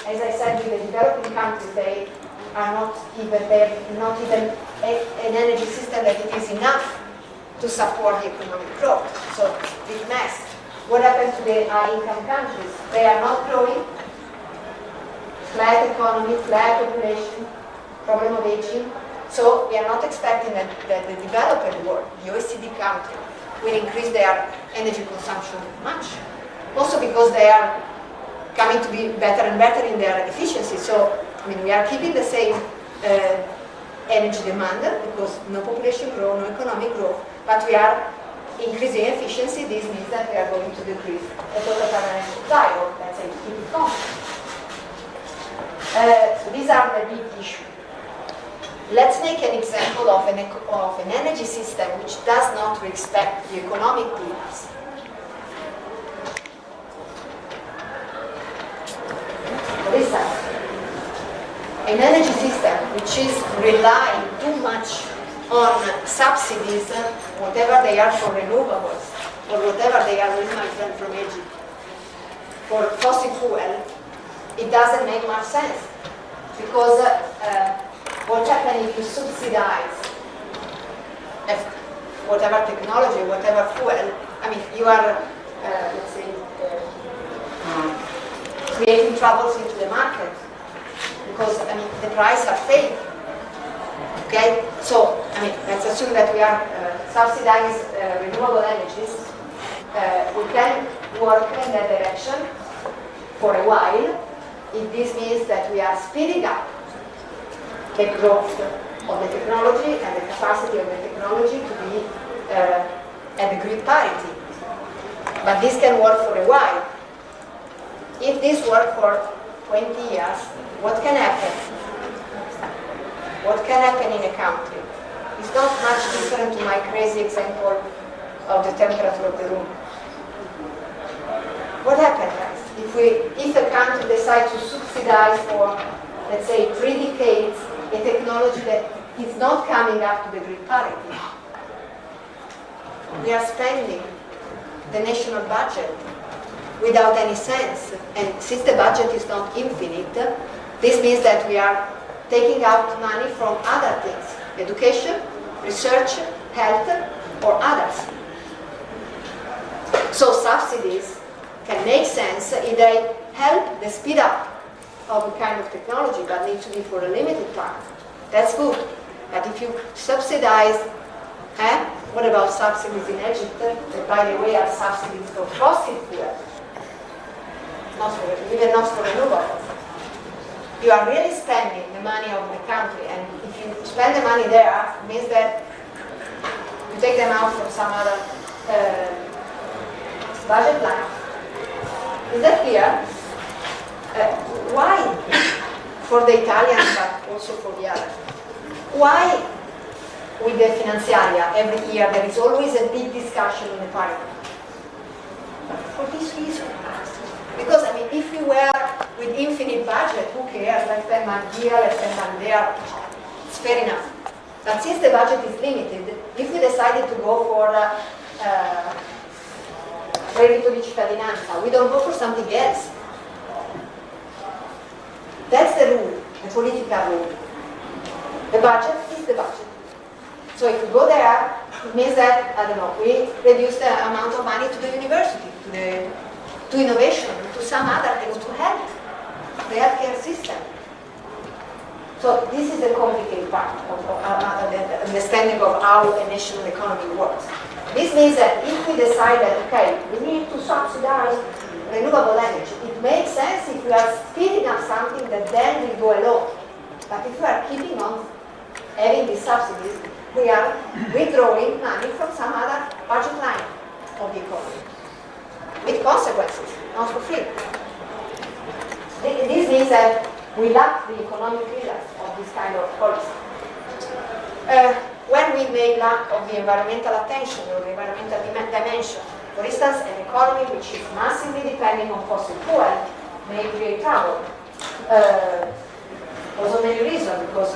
As I said, with the developing countries, they have not even an energy system that it is enough to support the economic growth. So big mess. What happens to the high-income countries? They are not growing. Flat economy, flat population, problem of aging. So we are not expecting that the developed world, the OECD country, will increase their energy consumption much. Also because they are coming to be better and better in their efficiency. So, I mean, we are keeping the same energy demand because no population growth, no economic growth, but we are increasing efficiency. This means that we are going to decrease the total carbon supply, or let's say keep it constant. So these are the big issues. Let's make an example of an energy system which does not respect the economic pillars. Listen, an energy system which is relying too much on subsidies, whatever they are for renewables, or whatever they are, with my friend from Egypt, for fossil fuel, it doesn't make much sense. Because what happens if you subsidize whatever technology, whatever fuel? I mean, you are, let's say, creating troubles into the market because, I mean, the prices are fake. Okay, so I mean, let's assume that we are subsidizing renewable energies. We can work in that direction for a while. If this means that we are speeding up the growth of the technology and the capacity of the technology to be at the grid parity. But this can work for a while. If this works for 20 years, what can happen? What can happen in a country? It's not much different to my crazy example of the temperature of the room. What happens, guys? If a country decides to subsidize for, let's say, 3 decades, a technology that is not coming up to the grid parity, we are spending the national budget without any sense. And since the budget is not infinite, this means that we are taking out money from other things, education, research, health, or others. So subsidies can make sense if they help the speed up of a kind of technology, but need to be for a limited time. That's good. But if you subsidize, what about subsidies in Egypt, that by the way are subsidies for fossil fuel, even not for renewables. you are really spending the money of the country, and if you spend the money there, it means that you take them out from some other budget line. Is that clear? Why? For the Italians, but also for the others. Why with the finanziaria every year there is always a big discussion in the parliament? For this reason. Because, I mean, if we were with infinite budget, who cares? Let's spend money here, let's spend money there. It's fair enough. But since the budget is limited, if we decided to go for reddito di cittadinanza, we don't go for something else. That's the rule, the political rule. The budget is the budget. So if we go there, it means that, I don't know, we reduce the amount of money to the university, to innovation, to some other things, to health, the healthcare system. So this is the complicated part of the understanding of how a national economy works. This means that if we decide that, okay, we need to subsidize renewable energy, it makes sense if we are speeding up something that then will go alone. But if we are keeping on having these subsidies, we are withdrawing money from some other budget line of the economy, with consequences, not for free. This means that we lack the economic pillars of this kind of policy. When we may lack of the environmental attention or the environmental dimension, for instance, an economy which is massively depending on fossil fuel may create trouble. Also many reasons, because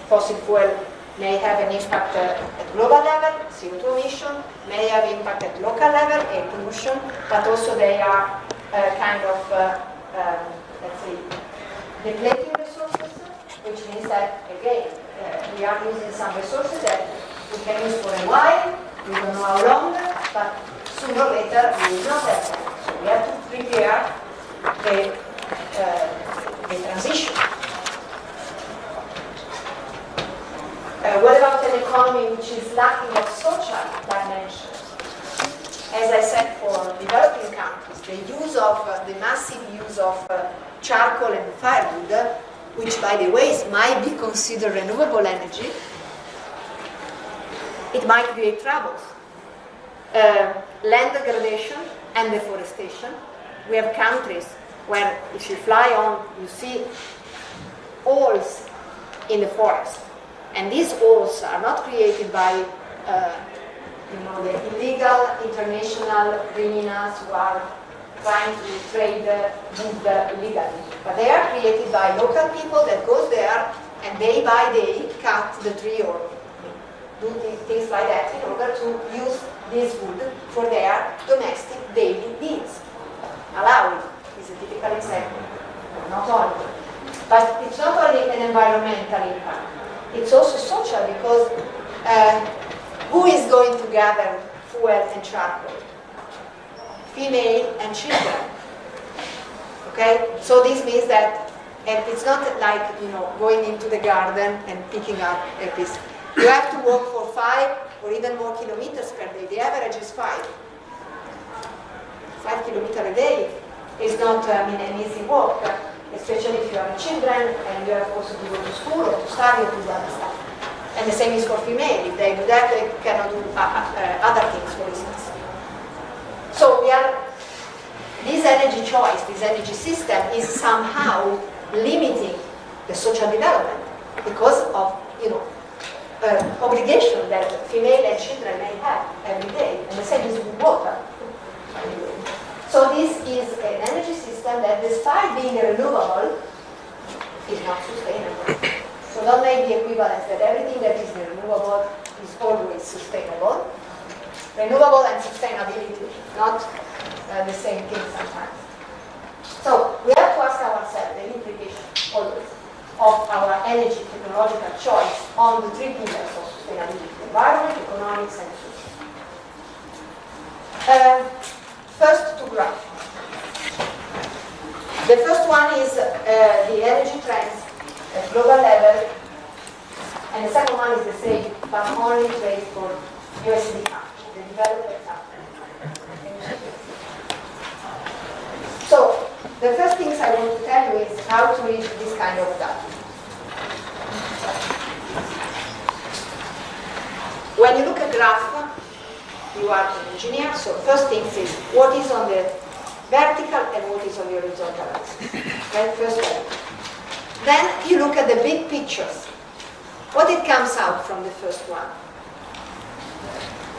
fossil fuel may have an impact at global level, CO2 emission, may have impact at local level, air pollution, but also they are kind of, let's say, depleting resources, which means that, again, we are using some resources that we can use for a while, we don't know how long, but sooner or later we will not have them. So we have to prepare the transition. What about an economy which is lacking of social dimensions? As I said, for developing countries, the massive use of charcoal and firewood, which by the way might be considered renewable energy, it might create troubles. Land degradation and deforestation. We have countries where if you fly on, you see holes in the forest. And these holes are not created by the illegal international criminals who are trying to trade wood illegally. But they are created by local people that goes there and day by day cut the tree or do things like that in order to use this wood for their domestic daily needs. Malawi is a typical example, not only. But it's not only an environmental impact, it's also social, because who is going to gather fuel and charcoal? Female and children. Okay? So this means that, and it's not like, going into the garden and picking up a piece. You have to walk for 5 or even more kilometers per day. The average is 5. 5 kilometers a day is not an easy walk, especially if you are children and you have also to go to school or to study or to do other stuff. And the same is for female. If they do that, they cannot do other things, for instance. So this energy choice, this energy system is somehow limiting the social development because of, obligation that female and children may have every day. And the same is with water. So this is an energy system that, despite being renewable, is not sustainable. So don't make the equivalence that everything that is renewable is always sustainable. Renewable and sustainability, not the same thing sometimes. So we have to ask ourselves the implication always of our energy technological choice on the 3 pillars of sustainability: environment, economics, and social. First, to graph. The first one is the energy trends at global level, and the second one is the same, but only based for USD countries, the developed countries. So, the first things I want to tell you is how to reach this kind of data. When you look at graph, you are an engineer, so first thing is what is on the vertical and what is on the horizontal axis. Okay, first one. Then you look at the big pictures. What it comes out from the first one?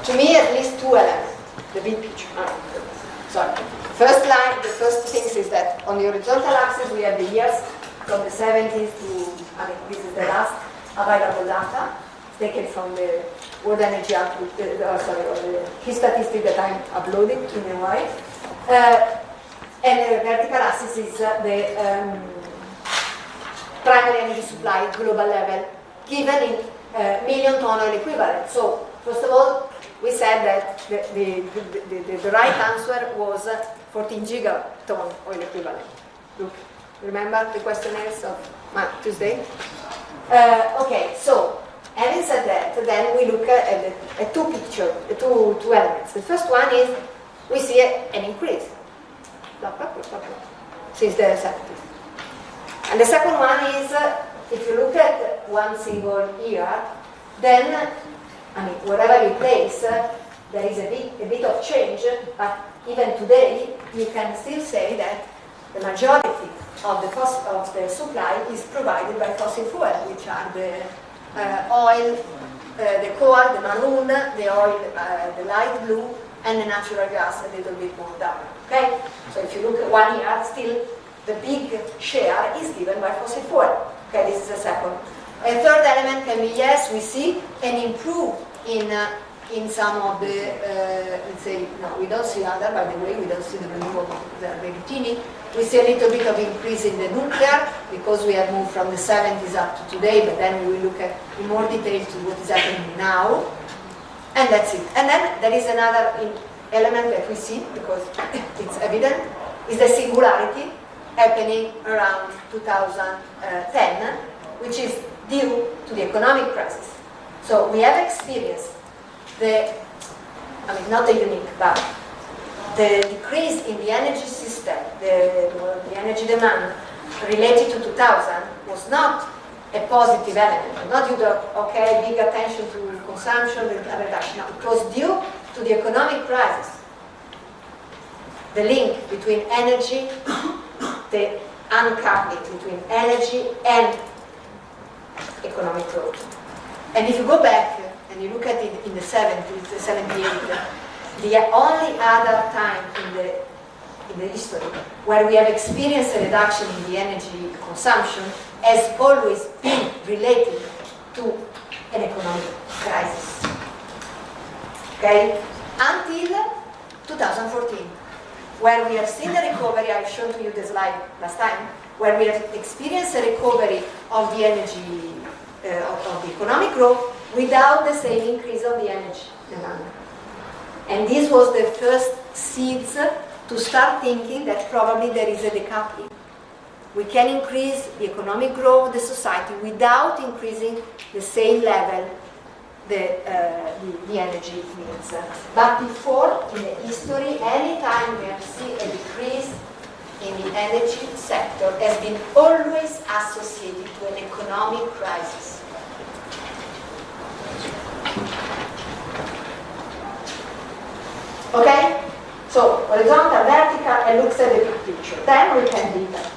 To me, at least two elements. The big picture. Sorry. First line, the first things is that on the horizontal axis we have the years from the 70s to, this is the last available data taken from the World Energy Outlook, or the key statistic that I'm uploading in a while. And the vertical axis is the primary energy supply at global level given in million ton oil equivalent. So, first of all, we said that the right answer was 14 gigaton oil equivalent. Look, remember the questionnaires of Tuesday? Okay, so having said that, then we look at two pictures, two elements. The first one is we see an increase since the 70s. And the second one is if you look at one single year, then wherever you place, there is a bit of change, but even today, you can still say that the majority of the supply is provided by fossil fuel, which are the oil, the coal, the maroon, the oil, the light blue, and the natural gas a little bit more down. Okay? So if you look at 1 year, still the big share is given by fossil fuel. Okay, this is the second. A third element can be, yes, we see an improve in some of the, let's say, no, we don't see other, by the way, we don't see the renewable, the teeny. We see a little bit of increase in the nuclear, because we have moved from the 70s up to today, but then we will look at in more detail to what is happening now. And that's it. And then there is another element that we see, because it's evident, is the singularity happening around 2010, which is due to the economic crisis. So we have experienced not a unique, but the decrease in the energy system, the energy demand related to 2000 was not a positive element, not due to, big attention to consumption, reduction. No, it was due to the economic crisis. The link between energy, the uncoupling between energy and economic growth. And if you go back and you look at it in the 70s, the 78, the only other time in the history where we have experienced a reduction in the energy consumption has always been related to an economic crisis. Okay? Until 2014, where we have seen the recovery. I've shown to you the slide last time, where we have experienced a recovery of the energy, of the economic growth without the same increase of the energy demand. And this was the first seeds to start thinking that probably there is a decoupling. We can increase the economic growth of the society without increasing the same level the energy needs. But before, in the history, any time we have seen a decrease in the energy sector has been always associated to an economic crisis. Okay? So, horizontal, vertical, and looks at the big picture. Then we can do that.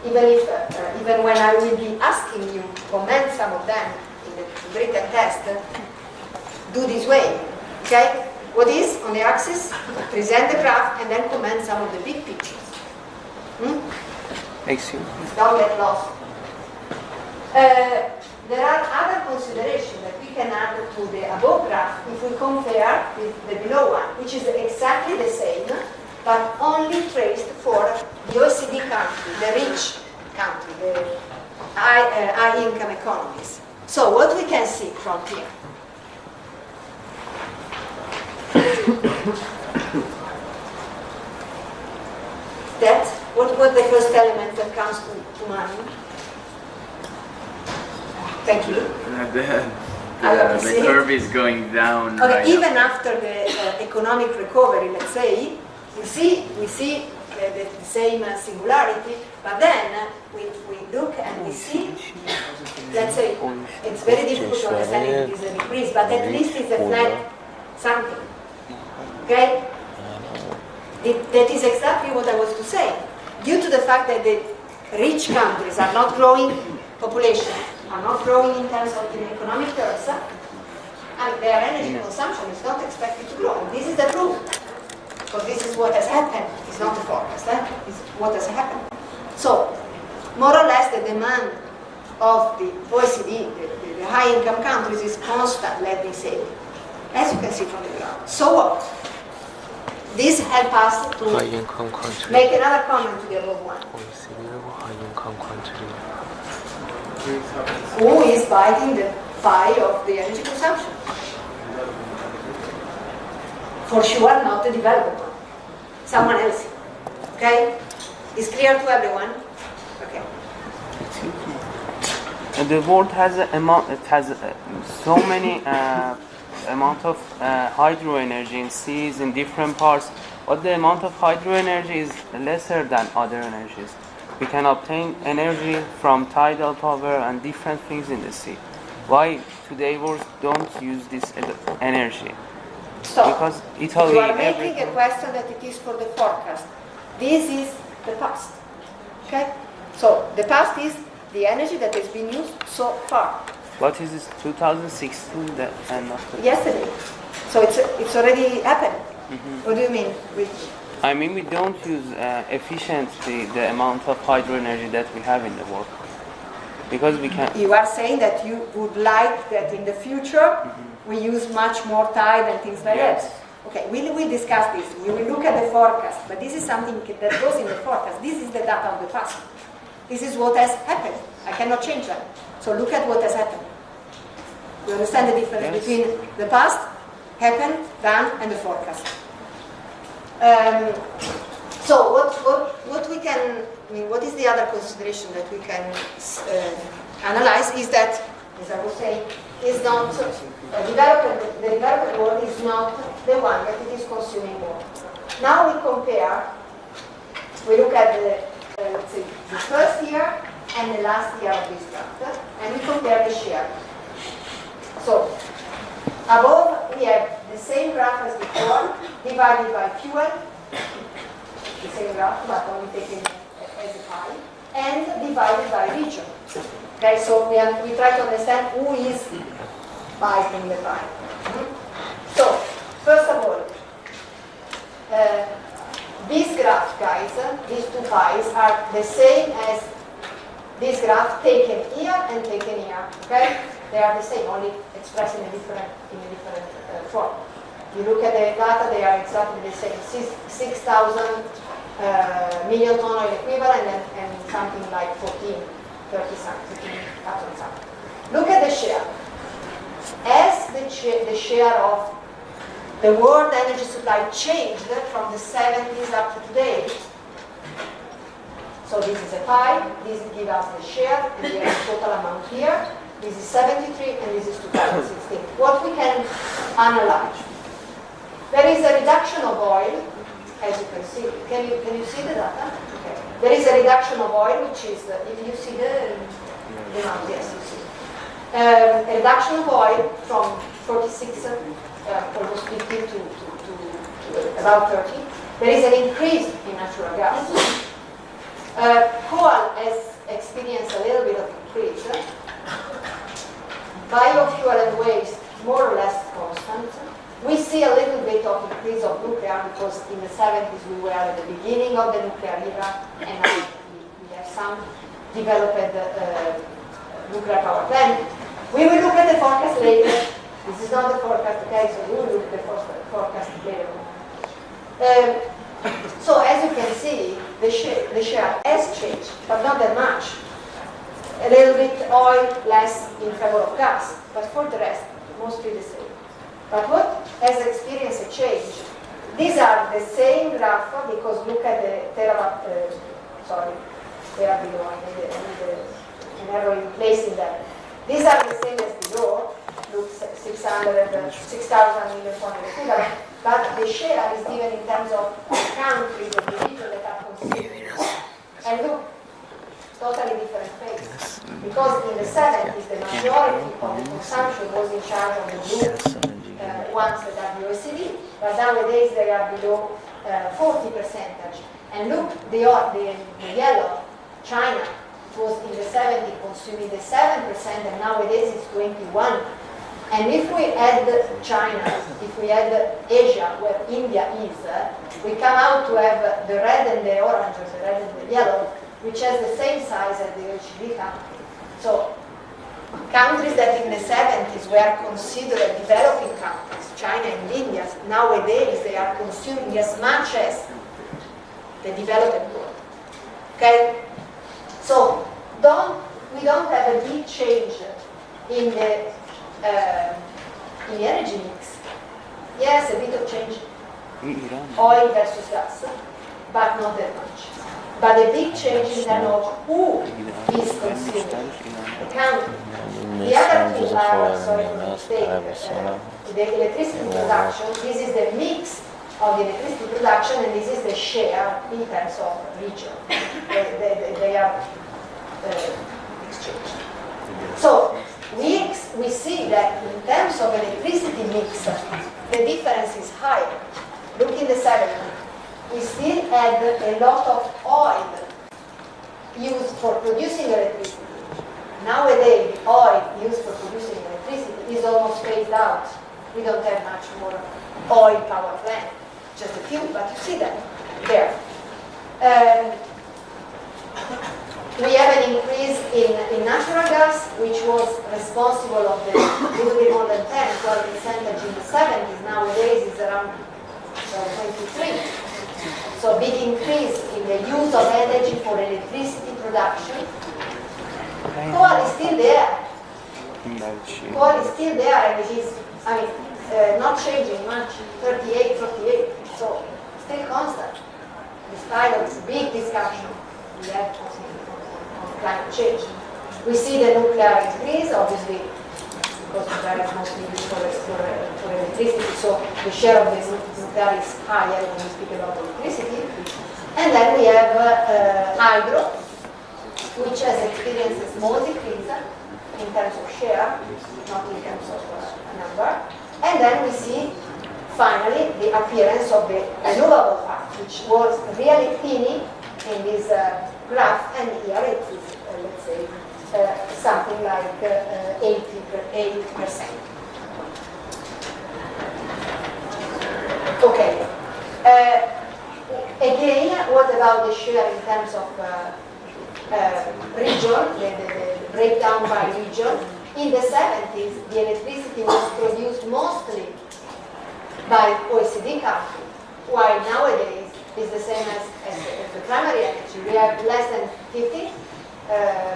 Even when I will be asking you to comment some of them in the written test, do this way. Okay? What is on the axis? Present the graph and then comment some of the big pictures. Excuse me. Don't get lost. There are other considerations that we can add to the above graph if we compare with the below one, which is exactly the same, but only traced for the OECD country, the rich country, the high-income economies. So what we can see from here? That, what was the first element that comes to mind? Thank you. The curve is going down. Okay, right even after the economic recovery, let's say, we see the same singularity, but then we look and we see, let's say, it's very difficult to understand if it is a decrease, but at least it's a flat something. Okay? That is exactly what I was to say. Due to the fact that the rich countries are not growing population, are not growing in terms of in economic terms, and their energy consumption is not expected to grow. And this is the proof. Because this is what has happened. It's not a forecast, it's what has happened. So, more or less the demand of the OECD, the high-income countries, is constant, let me say, as you can see from the graph. So what? This helps us to make another comment to the above one. Who is biting the pie of the energy consumption? For sure, not the developed one. Someone else. Okay? Is clear to everyone? Okay. And the world has so many amount of hydro energy in seas in different parts, but the amount of hydro energy is lesser than other energies. We can obtain energy from tidal power and different things in the sea. Why today world don't use this energy? Stop. Because Italy. You are making a question that it is for the forecast. This is the past. Okay? So the past is the energy that has been used so far. What is this 2016 and not yesterday? So it's already happened. What do you mean? I mean we don't use efficiently the amount of hydro energy that we have in the world. Because we can. You are saying that you would like that in the future we use much more tide and things like that. Okay, we will discuss this. We will look at the forecast, but this is something that goes in the forecast. This is the data of the past. This is what has happened. I cannot change that. So look at what has happened. You understand the difference between the past, happened, done, and the forecast. So what we can, what is the other consideration that we can analyze is that, as I was saying, is not the developed world is not the one that it is consuming more. Now we compare. We look at let's say the first year and the last year of this graph, and we compare the share. So above we have the same graph as before, divided by fuel, the same graph, but only taken as a pie, and divided by region. Okay, so we try to understand who is biting the pie. So, first of all, this graph, guys, these two pies are the same as this graph taken here and taken here. Okay, they are the same, only expressed in a different form. You look at the data; they are exactly the same. 6,000 million ton oil equivalent and something like 14,000 something. Look at the share. As the share of the world energy supply changed from the 70s up to today, so this is a pie, this gives us the share, and we have the total amount here. This is 73 and this is 2016. What we can analyze? There is a reduction of oil, as you can see. Can you see the data? Okay. There is a reduction of oil, which is, if you see the amount, yes, you see. A reduction of oil from 46, almost 50 to about 30. There is an increase in natural gas. Coal has experienced a little bit of increase. Biofuel and waste, more or less constant. We see a little bit of increase of nuclear because in the 70s we were at the beginning of the nuclear era, and now we have some developed nuclear power plant. We will look at the forecast later. This is not the forecast, okay, so we will look at the forecast later. So as you can see, the share has changed, but not that much. A little bit oil, less in favor of gas, but for the rest, mostly the same. But what has experienced a change? These are the same graph because look at the terawatt, below, I need an arrow in place in that. These are the same as below, look 6,000 million ton equivalent, but the share is given in terms of countries of the region that are And look, totally different phase. Because in the 70s, the majority of the consumption was in charge of the blue ones that are the OECD, but nowadays they are below 40%. And look, the yellow, China, was in the 70s consuming the 7%, and nowadays it's 21%. And if we add China, if we add Asia, where India is, we come out to have the red and the orange, or the red and the yellow, which has the same size as the OECD country. So countries that in the 70s were considered developing countries, China and India, nowadays they are consuming as much as the developed world. Okay? So we don't have a big change in the energy mix. Yes, a bit of change, oil versus gas, but not that much. But a big change in terms of who is consuming the country. The other two are, sorry for the mistake, the electricity production. This is the mix of the electricity production, and this is the share in terms of region. They are exchanged. So we see that in terms of electricity mix, the difference is higher. Look in the 70s. We still had a lot of oil used for producing electricity. Nowadays, the oil used for producing electricity is almost phased out. We don't have much more oil power plant, just a few, but you see them there. We have an increase in natural gas, which was responsible of the little bit more than 12% in the 70s. Nowadays, it's around 23. So big increase in the use of energy for electricity production. Coal is still there. Coal is still there, and it is, not changing much. 38. So still constant, despite of this big discussion we have on climate change. We see the nuclear increase, obviously, because nuclear is mostly used for electricity, so the share of the nuclear is higher when we speak about electricity. And then we have hydro, which has experienced a small decrease in terms of share, not in terms of number. And then we see, finally, the appearance of the renewable part, which was really teeny in this graph, and here it is, let's say, something like 80%. Okay. Again, what about the share in terms of region, the breakdown by region? In the 70s, the electricity was produced mostly by OECD countries, while nowadays it's the same as the primary energy. We have less than 50,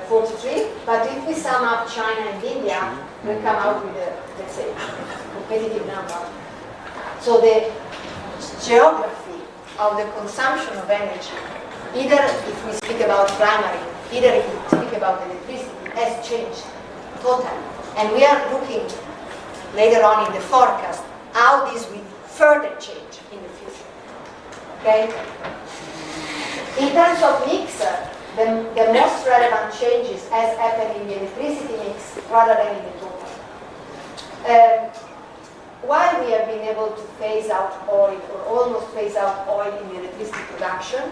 43, but if we sum up China and India, we come out with a, let's say, competitive number. So the geography of the consumption of energy, either if we speak about primary, either if we speak about electricity, has changed totally. And we are looking later on in the forecast how this will further change in the future. Okay? In terms of mix, the most relevant changes has happened in the electricity mix rather than in the total. Why we have been able to phase out oil, or almost phase out oil in the electricity production,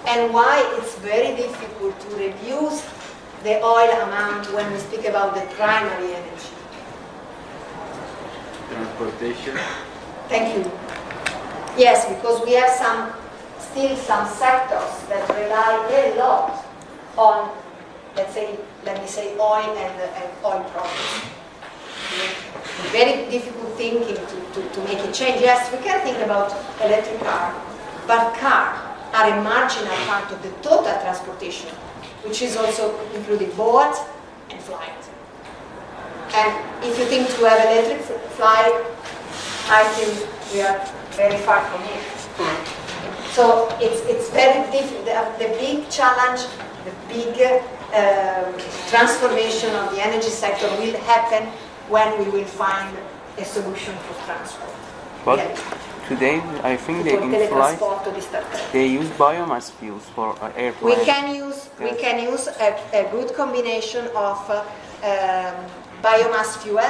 and why it's very difficult to reduce the oil amount when we speak about the primary energy. Transportation. Thank you. Yes, because we have still some sectors that rely very lot on, let me say oil and oil products. Very difficult thinking to make a change. Yes, we can think about electric car, but cars are a marginal part of the total transportation, which is also including boat and flight. And if you think to have electric flight, I think we are very far from it. So it's very difficult. The big challenge, the big transformation of the energy sector will happen when we will find a solution for transport. What? Yeah. today, I think they tutto il in flight teletrasporto di Star Trek. they use biomass fuels for airplanes. We can use a good combination of biomass fuel,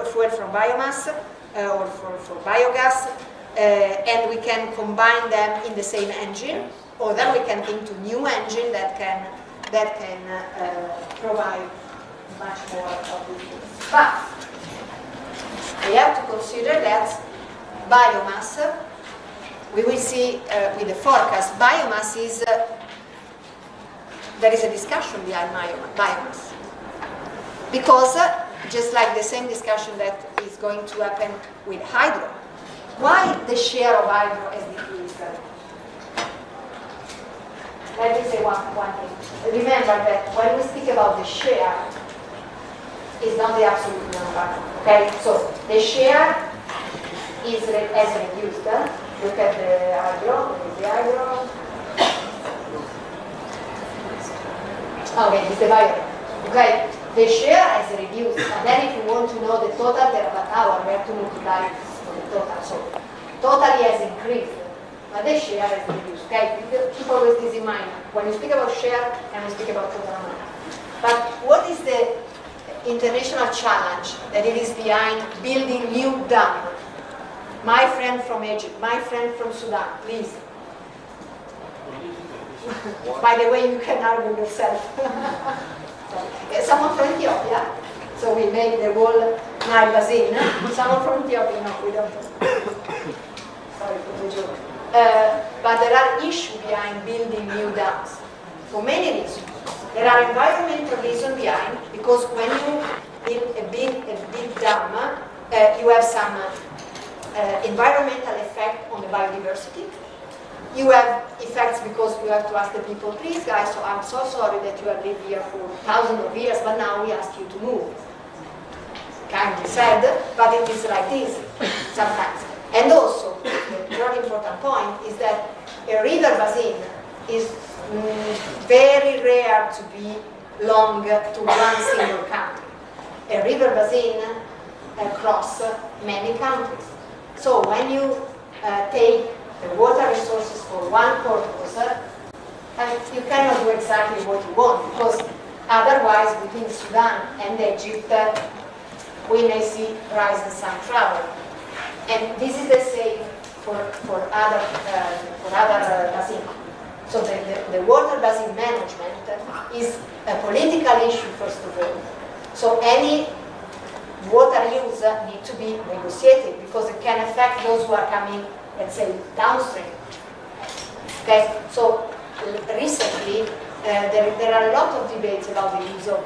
fuel from biomass or for biogas, and we can combine them in the same engine, or then we can think to new engine that can provide much more of these things. But we have to consider that biomass, we will see with the forecast, biomass is, there is a discussion behind biomass. Because just like the same discussion that is going to happen with hydro, why the share of hydro has decreased? Let me say one thing. Remember that when we speak about the share, it's not the absolute number. Okay, so the share has reduced. Look at the hydro. The hydro. Okay, it's the bio. Okay, the share has reduced, and then if you want to know the total terawatt hour, we have to multiply for the total. So totally has increased, but the share has reduced. Okay, keep always this in mind when you speak about share and we speak about total amount. But what is the international challenge that it is behind building new dam? My friend from Egypt, my friend from Sudan, please. By the way, you can argue yourself. Someone from Ethiopia, so we make the whole Nile basin. Someone from Ethiopia, no, we don't. Sorry for the joke. But there are issues behind building new dams for many reasons. There are environmental reasons behind, because when you build a big dam, you have some environmental effect on the biodiversity. You have effects because you have to ask the people, please guys, so I'm so sorry that you have lived here for thousands of years, but now we ask you to move. Kindly said, but it is like this sometimes. And also, the very important point is that a river basin is very rare to be long to one single country. A river basin across many countries. So when you take the water resources for one purpose, you cannot do exactly what you want, because otherwise between Sudan and Egypt we may see rise in some trouble. And this is the same for other basins. So the water basin management is a political issue, first of all. So any water use needs to be negotiated, because it can affect those who are coming, let's say, downstream. Okay, so recently there are a lot of debates about the use of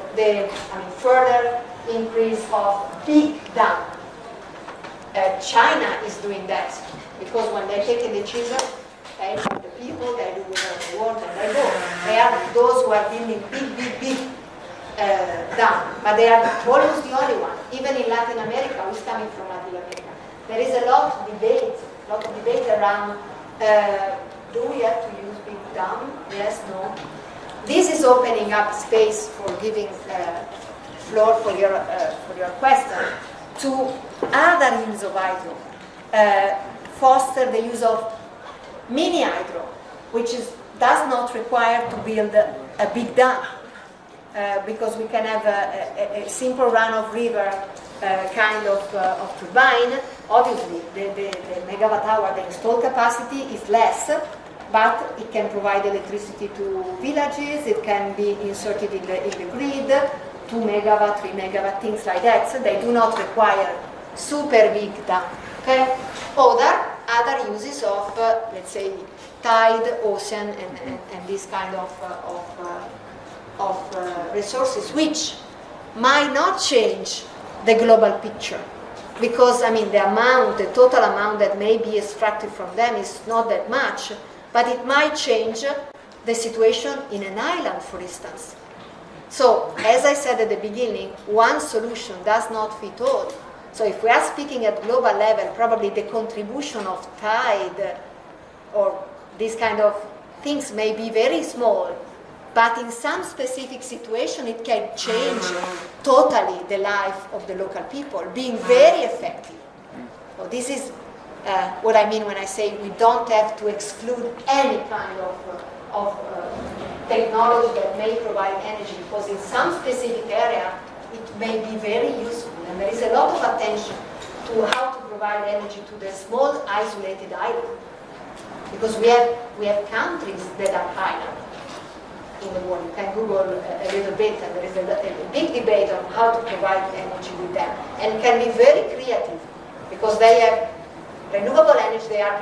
further increase of big dam. China is doing that, because when they're taking the chisel, they have the people, they do whatever they want, and they go. They are those who are building big dam, but they are almost the only one. Even in Latin America, who's coming from Latin America, there is a lot of debate around, do we have to use big dam? Yes, no. This is opening up space for giving floor for your question to other use of hydro. Foster the use of mini hydro, which does not require to build a big dam, because we can have a simple run-of river kind of turbine. Obviously, the megawatt hour, the installed capacity is less, but it can provide electricity to villages. It can be inserted in the grid, 2 megawatt, 3 megawatt, things like that. So they do not require super big dam. Okay. Other uses of, let's say, tide, ocean, and this kind of resources, which might not change the global picture, because the total amount that may be extracted from them is not that much, but it might change the situation in an island, for instance. So, as I said at the beginning, one solution does not fit all. So if we are speaking at global level, probably the contribution of tide or these kind of things may be very small, but in some specific situation it can change totally the life of the local people, being very effective. So this is what I mean when I say we don't have to exclude any kind of technology that may provide energy, because in some specific area it may be very useful, and there is a lot of attention to how to provide energy to the small isolated island, because we have countries that are islands in the world. You can Google a little bit, and there is a big debate on how to provide energy with them, and can be very creative because they have renewable energy. They are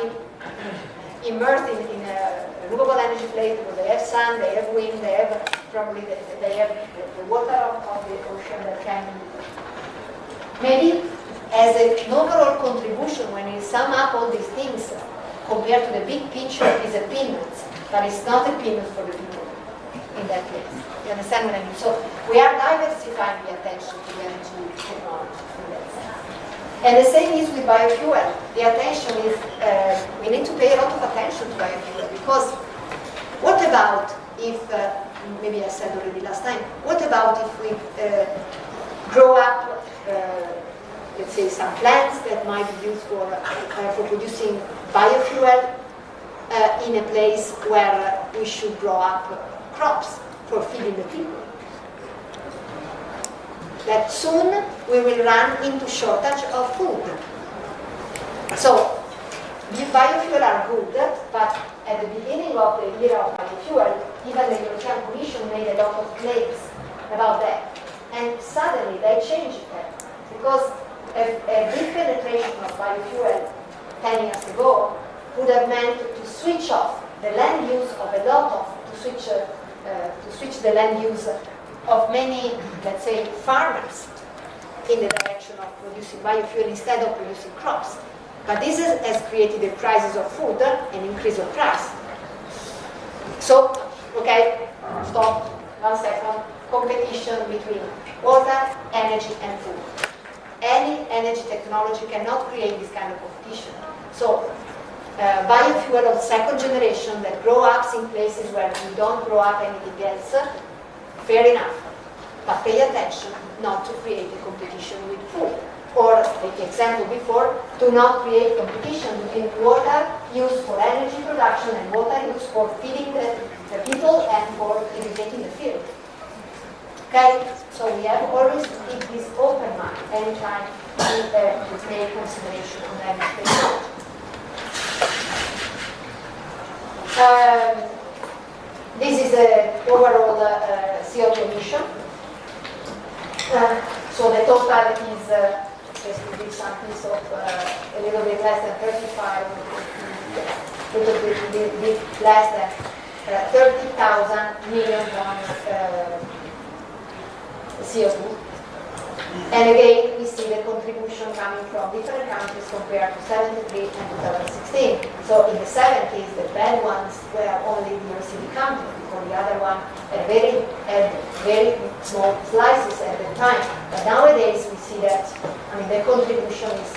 immersed in a renewable energy place because they have sun, they have wind, they have probably they have the water of the ocean that can maybe as an overall contribution when you sum up all these things compared to the big picture is a peanuts, but it's not a peanut for the people in that case. You understand what I mean? So we are diversifying the attention to the energy technology in that sense. And the same is with biofuel. The attention is, we need to pay a lot of attention to biofuel, because what about if, maybe I said already last time, what about if we grow up, let's say, some plants that might be used for producing biofuel in a place where we should grow up crops for feeding the people? That soon we will run into shortage of food. So biofuel are good, but at the beginning of the era of biofuel, even the European Commission made a lot of claims about that. And suddenly they changed that, because a big penetration of biofuel 10 years ago would have meant to switch off the land use of a lot of, to switch the land use of many, let's say, farmers in the direction of producing biofuel instead of producing crops. But this has created a crisis of food, an increase of price. So, okay, stop, 1 second. Competition between water, energy, and food. Any energy technology cannot create this kind of competition. So, biofuel of second generation that grow up in places where we don't grow up anything else, fair enough. But pay attention not to create a competition with food. Or, like the example before, do not create competition between water used for energy production and water used for feeding the people and for irrigating the field. Okay? So we have always to keep this open mind anytime we take consideration on energy technology. This is the overall CO2 emission. So the total is just to give some piece of a little bit less than 35, a little bit less than 30,000 million tons CO2. And again, we see the contribution coming from different countries compared to 73 and 2016. So in the 70s, the bad ones were only the OECD countries, because the other one had very small slices at the time. But nowadays, we see that, I mean, the contribution is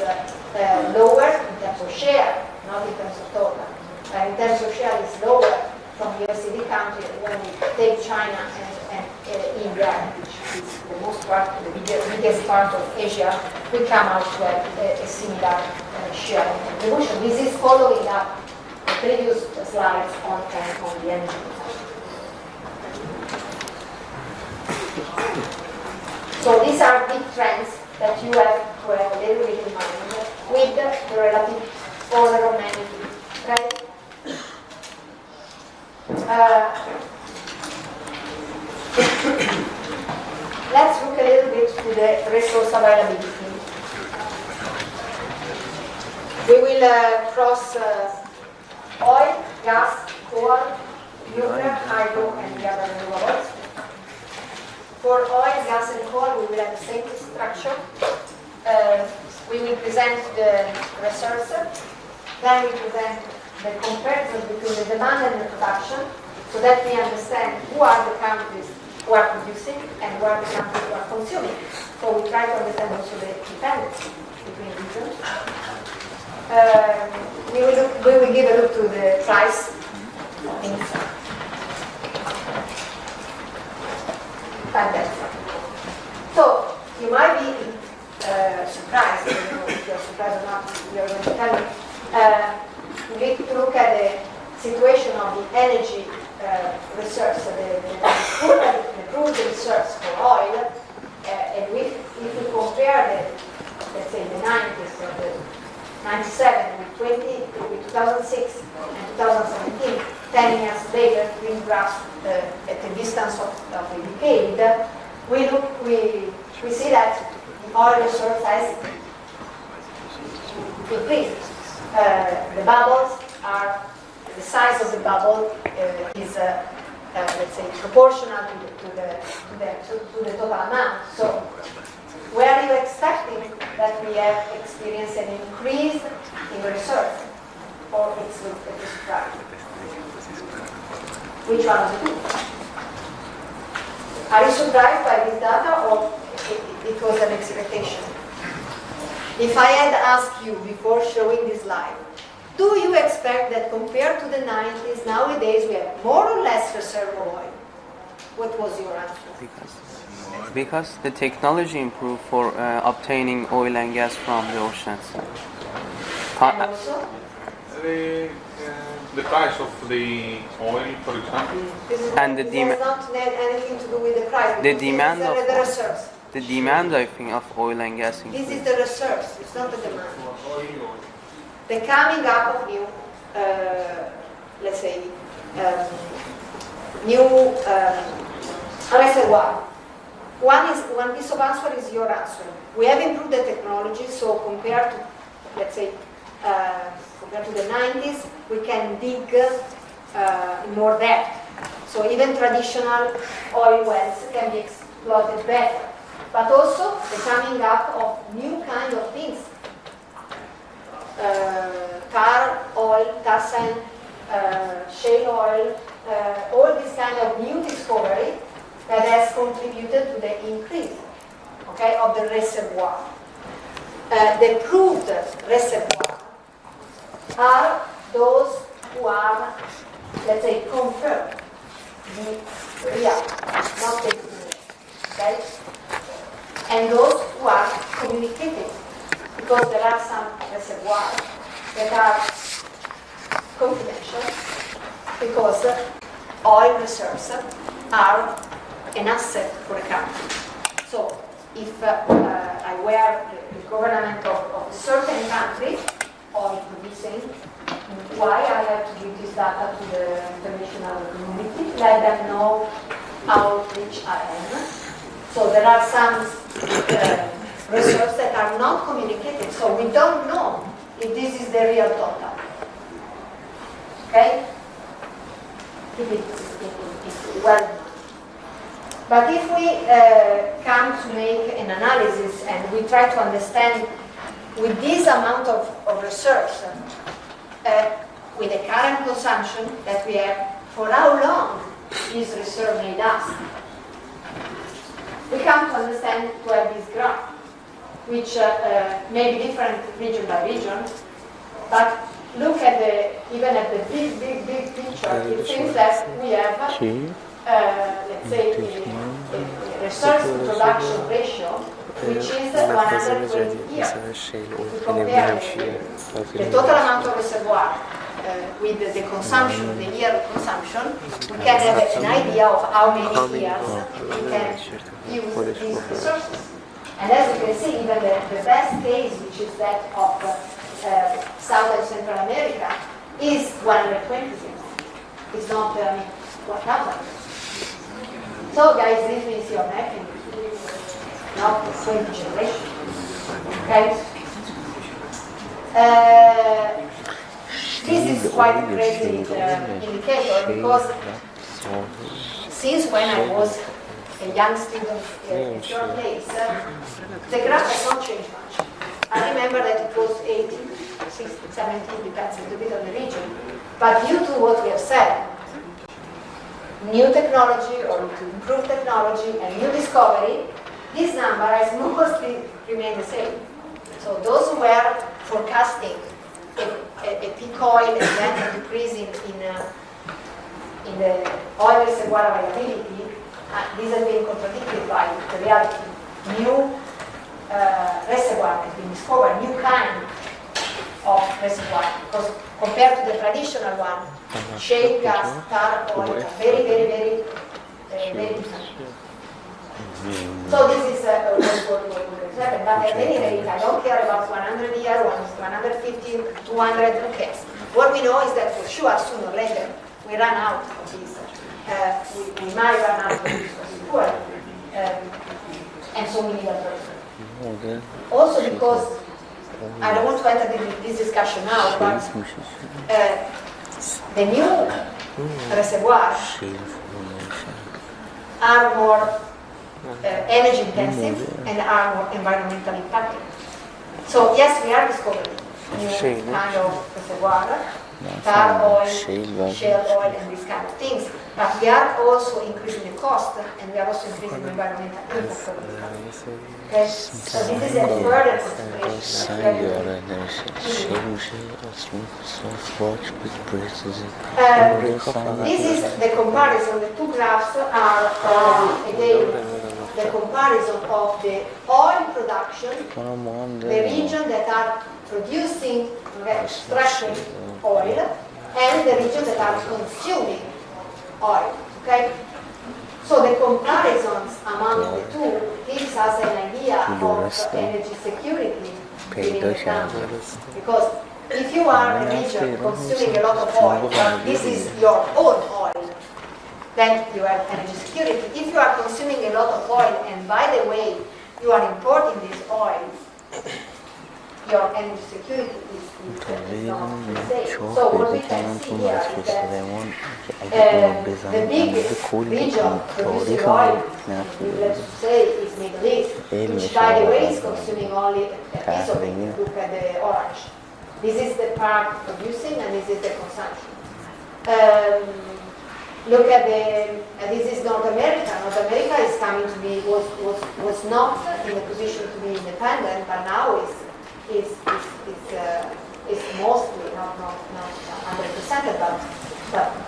lower in terms of share, not in terms of total. In terms of share, it's lower from the OECD country when we take China and India, which is the most part, the biggest part of Asia, we come out to a similar share and contribution. This is following up the previous slides on the energy. So these are big trends that you have to have a little bit in mind with the relative order of magnitude. Okay? Let's look a little bit to the resource availability. We will cross oil, gas, coal, nuclear, hydro, and the other renewables. For oil, gas, and coal, we will have the same structure. We will present the reserves. Then we present the comparison between the demand and the production, so that we understand who are the countries who are producing and who are the countries who are consuming. So we try to understand also the dependency between regions. We will give a look to the price things. Fantastic. So you might be surprised, I don't know if you're surprised or not, you're going to tell me. we need to look at the situation of the energy reserves, the proved reserves for oil, and if we compare let's say the 90s or the 97 with 2006 and 2017, 10 years later, green graphs at a distance of a decade, we see that the oil reserve has increased. The bubbles are, the size of the bubble is, let's say, proportional to the total amount. So, where are you expecting that we have experienced an increase in the reserve, or it's a surprise? Which one of the two? Are you surprised by this data, or it was an expectation? If I had asked you before showing this slide, do you expect that compared to the 90s, nowadays we have more or less reserve of oil? What was your answer? Because the technology improved for obtaining oil and gas from the oceans. And also? The price of the oil, for example. And the demand. This has not anything to do with the price. The demand of the reserves. The demand, I think, of oil and gas increased. This is the reserves. It's not the demand. The coming up of new, let's say, new reservoir. One piece of answer is your answer. We have improved the technology, so compared to, let's say, compared to the 90s, we can dig in more depth. So even traditional oil wells can be exploited better. But also the coming up of new kind of things. Tar oil, tar sand, shale oil, all this kind of new discovery that has contributed to the increase, okay, of the reservoir. The proved reservoir are those who are, let's say, confirmed, the real, not the okay? And those who are communicated, because there are some reservoirs that are confidential, because oil reserves are an asset for a country. So if I were the government of a certain country, oil producing, why I have to give this data to the international community, let them know how rich I am. So there are some reserves that are not communicated, so we don't know if this is the real total. Okay? If it's well. But if we come to make an analysis and we try to understand with this amount of reserves, with the current consumption that we have, for how long this reserve may last, we come to understand to have this graph, which may be different region by region, but look at even at the big picture, it seems that we have, let's say, a resource to production ratio, which is 120 years. We compare the total amount of reservoir with the consumption, the yearly consumption, we can have an idea of how many years we can use these resources. And as you can see, even the best case, which is that of South and Central America, is 120 years. It's not 1,000. So guys, this means you're mapping, not 20 generations. Okay? This is quite a crazy indicator, because since when I was a young student at your place, the graph has not changed much. I remember that it was 18, 16, 17, depends a little bit on the region. But due to what we have said, new technology or improved technology and new discovery, this number has mostly remained the same. So those who were forecasting a peak oil and then a decrease in the oil reservoir availability, this has been contradicted by the reality. New reservoir has been discovered, new kind of reservoir, because compared to the traditional one, shale gas, tar, oil are very, very, very, very different. So this is what will happen. But at any rate, I don't care about 100 years, 150, 200, who cares? What we know is that for sure, sooner or later, we run out of this. We might run out of this fuel, and so we need alternative. Also because, I don't want to enter this discussion now, but the new reservoirs are more energy intensive and are more environmentally impacting. So yes, we are discovering new kind of reservoir, tar oil, shale oil, and these kind of things. But we are also increasing the cost, and we are also increasing the environmental impact of this. Okay? So this is a further consideration. This is the comparison. The two graphs are again the comparison of the oil production, the region that are producing, extracting oil, and the region that are consuming oil. Okay? So the comparisons among the two gives us an idea of energy security within the country. Because if you are a region consuming a lot of oil, but this is your own oil, then you have energy security. If you are consuming a lot of oil, and by the way, you are importing this oil, your energy security is not the same. So what we can see here is that the big region producing oil, let's say, is Middle East, which by the way is consuming only a piece of it. Look at the orange. This is the part producing, and this is the consumption. Look at this is North America. North America is coming to be, was not in a position to be independent, but now is mostly, not 100%, but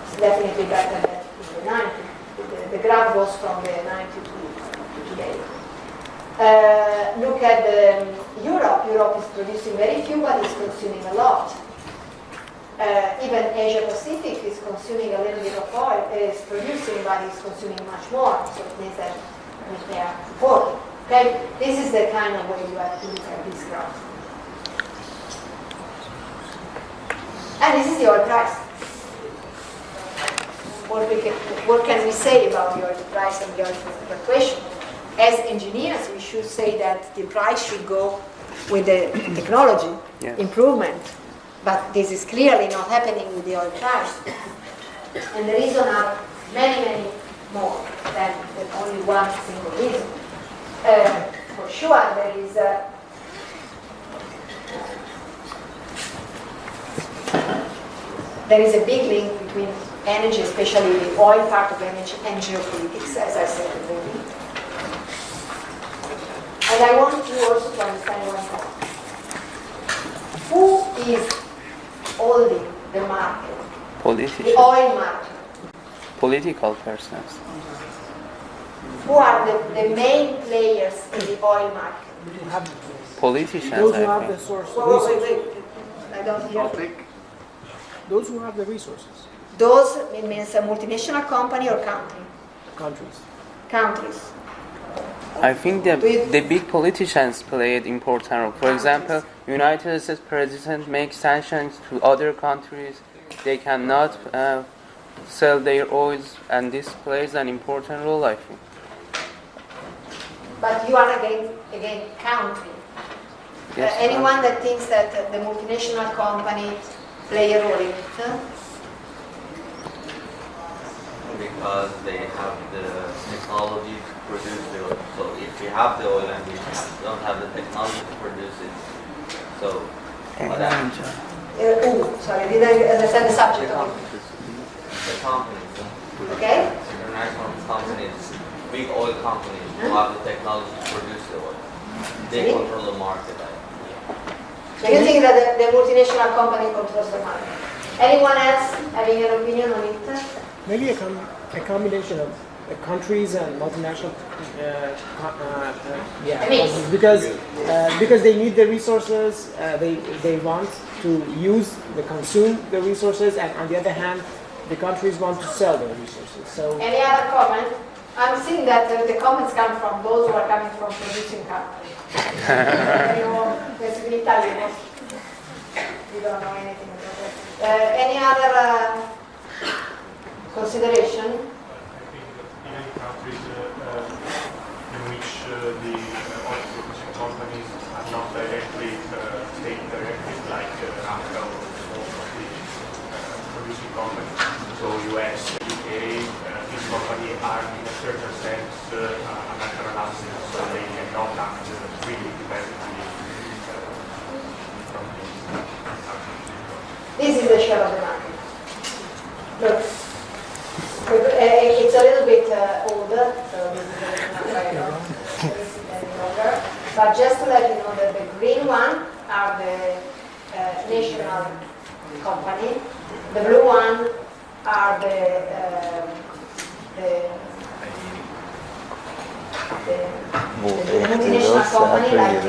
it's definitely better than in the 90s. The graph goes from the 90s to today. Look at Europe. Europe is producing very few, but is consuming a lot. Even Asia Pacific is consuming a little bit of oil, is producing, but is consuming much more. So it means that they are importing. Okay? This is the kind of way you have to look at this graph. And this is the oil price. What can we say about the oil price and the oil fluctuation? As engineers, we should say that the price should go with the technology improvement. But this is clearly not happening with the oil price. And the reason are many, many more than only one single reason. For sure, there is a big link between energy, especially the oil part of energy, and geopolitics, as I said already. And I want you also to understand one thing. Who is holding the market? Politicians. The oil market. Political persons. Who are the main players in the oil market? Politicians, Those who I have think. the source. Wait. I don't hear. Those who have the resources. Those, it means a multinational company or country? Countries. Countries. I think the big politicians play an important role. For example, United States President makes sanctions to other countries. They cannot sell their oils, and this plays an important role, I think. But you are again country. Yes, anyone that thinks that the multinational company play a role in it? Because they have the technology to produce the oil. So if we have the oil and we don't have the technology to produce it, so what happens? Sorry, did I understand the subject of it? The companies, Okay. international companies, big oil companies who have the technology to produce the oil. They control the market. So you think that the multinational company controls the market? Anyone else having an opinion on it? Maybe a combination of countries and multinational mix. companies because they need the resources, they want to use, they consume the resources, and on the other hand, the countries want to sell their resources. So any other comment? I'm seeing that the comments come from those who are coming from producing countries. Basically Italian. You don't know anything about that. Any other consideration? I think that even countries in which the oil producing companies are not directly state directives, like Africa or the producing companies, so US, UK, these companies are in a certain sense a natural asset, so they cannot act really independently from the This is the share of the market. Look, it's a little bit older, so this is not very long. This is any longer. But just to let you know that the green one are the national company. The blue one are the multinational company, like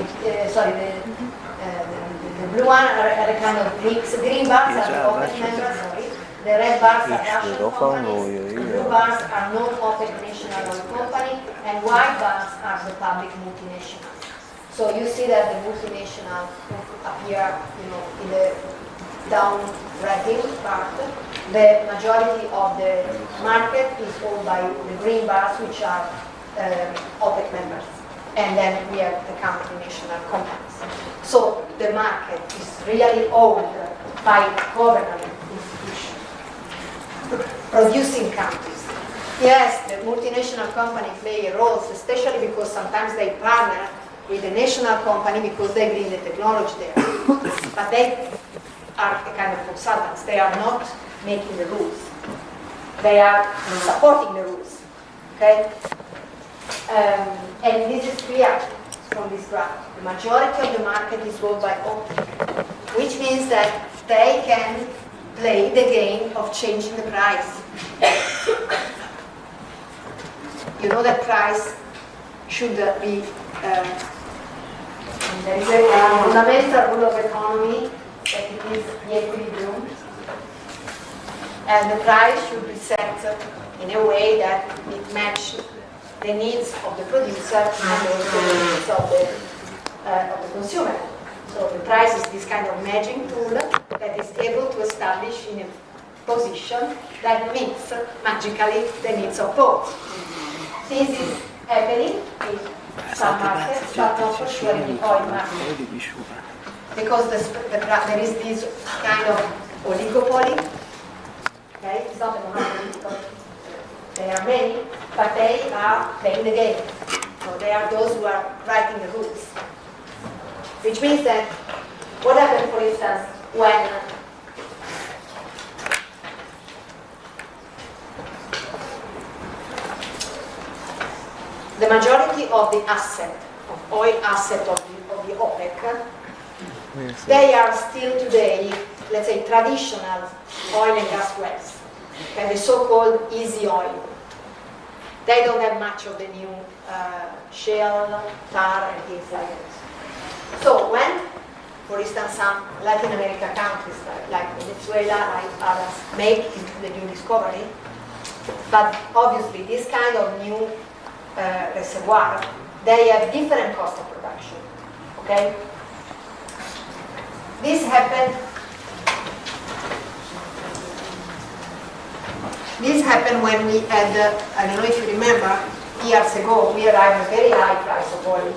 the blue one are a kind of green bars are the OPEC members, sorry. The red bars are Russian companies, the blue bars are non-OPEC national oil company, and white bars are the public multinationals. So you see that the multinationals appear, in the down rating part. The majority of the market is owned by the green bars, which are OPEC members. And then we have the country national companies. So the market is really owned by government institutions, producing countries. Yes, the multinational company play a role, especially because sometimes they partner with the national company because they bring the technology there. But they are a kind of consultants. They are not making the rules. They are supporting the rules. Okay? And this is clear from this graph. The majority of the market is ruled by OPEC, which means that they can play the game of changing the price. You know that price should be, there is a fundamental rule of economy that it is the equilibrium. And the price should be set in a way that it matches the needs of the producer and also the needs of the consumer. So the price is this kind of matching tool that is able to establish in a position that meets magically the needs of both. This is happening in some markets, but not for sure in the oil market. Because there is this kind of oligopoly. Okay? It's not a monopoly, because there are many, but they are playing the game. So they are those who are writing the rules. Which means that what happens, for instance, when the majority of the asset, of oil asset of the OPEC, they are still today, let's say, traditional oil and gas wells, and the so-called easy oil. They don't have much of the new shale, tar, and things like that. So when, for instance, some Latin American countries like Venezuela, like others, make the new discovery, but obviously this kind of new reservoir, they have different cost of production. Okay? This happened when we had, I don't know if you remember, years ago, we arrived at a very high price of oil,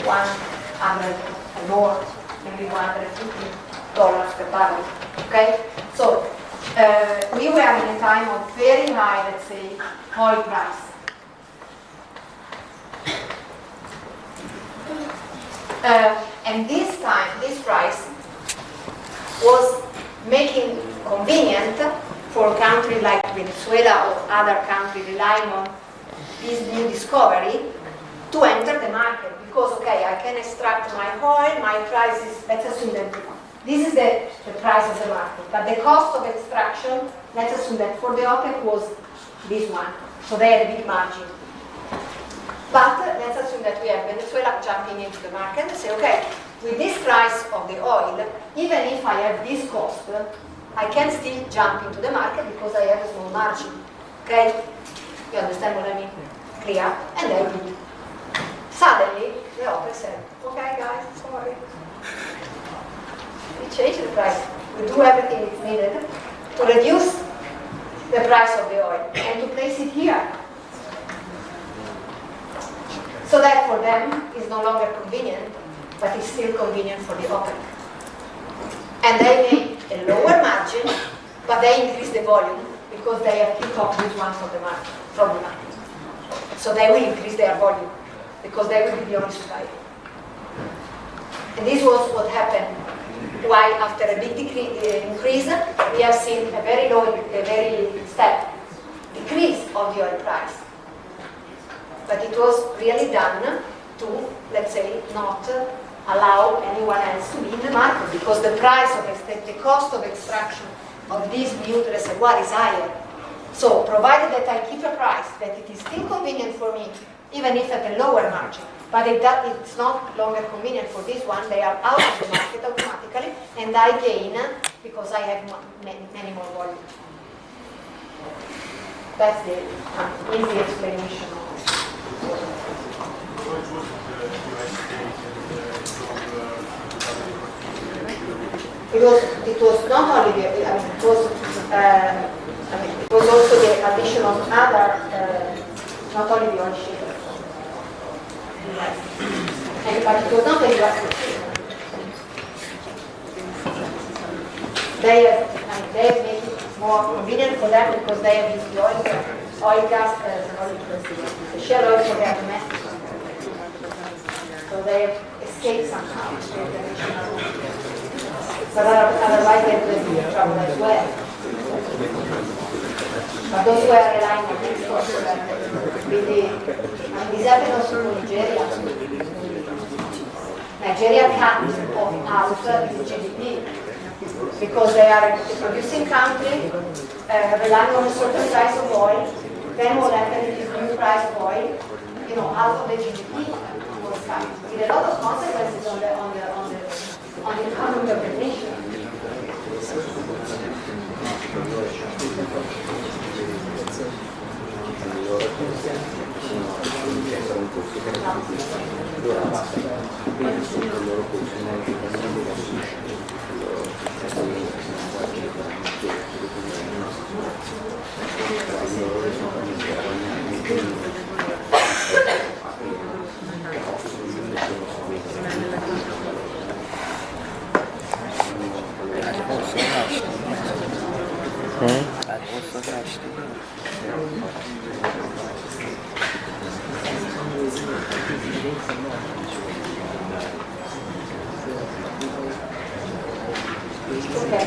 100 and more, maybe $150 per barrel. Okay? So we were in a time of very high, let's say, oil price. And this time, this price was making convenient for a country like Venezuela or other countries relying on this new discovery to enter the market. Because, okay, I can extract my oil, my price is, let's assume that this is the price of the market. But the cost of extraction, let's assume that for the OPEC was this one. So they had a big margin. But let's assume that we have Venezuela jumping into the market and say, okay, with this price of the oil, even if I have this cost, I can still jump into the market because I have a small margin. Okay? You understand what I mean? Clear? And then suddenly the OPEC said, okay guys, sorry. We change the price. We do everything that's needed to reduce the price of the oil and to place it here. So that for them is no longer convenient, but it's still convenient for the OPEC. And they make a lower margin, but they increase the volume because they have picked up this one from the market. So they will increase their volume because they will be the only supplier. And this was what happened. Why after a big increase, we have seen a very step decrease of the oil price. But it was really done to, let's say, not allow anyone else to be in the market because the price of the cost of extraction of this new reservoir is higher. So provided that I keep a price that it is still convenient for me, even if at a lower margin, but it's not longer convenient for this one, they are out of the market automatically, and I gain because I have many more volume. That's the easy explanation. It was not only the, it was also the addition of other, not only the oil shale. But it was not the US. They have made it more convenient for them because they have used the oil gas, the shale oil for their domestic. So they have escaped somehow. But otherwise they would have been in trouble as well. But those who are relying on exports this happened also in Nigeria. Nigeria cut out the GDP because they are a producing country, relying on a certain price of oil. Then what happened is the new price of oil, half of the GDP was cut, with a lot of consequences on the economy of the nation. Okay.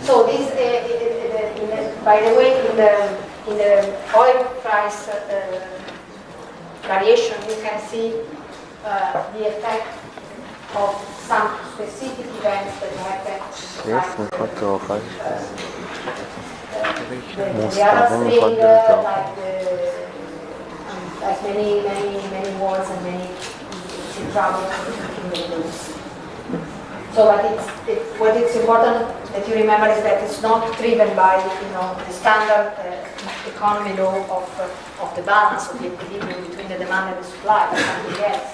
So this, by the way, in the oil price variation, you can see the effect of some specific events that happen. The Arab Spring, like many wars and many trouble. So what it's important that you remember is that it's not driven by the standard economy law of the balance of the equilibrium between the demand and the supply, but something else.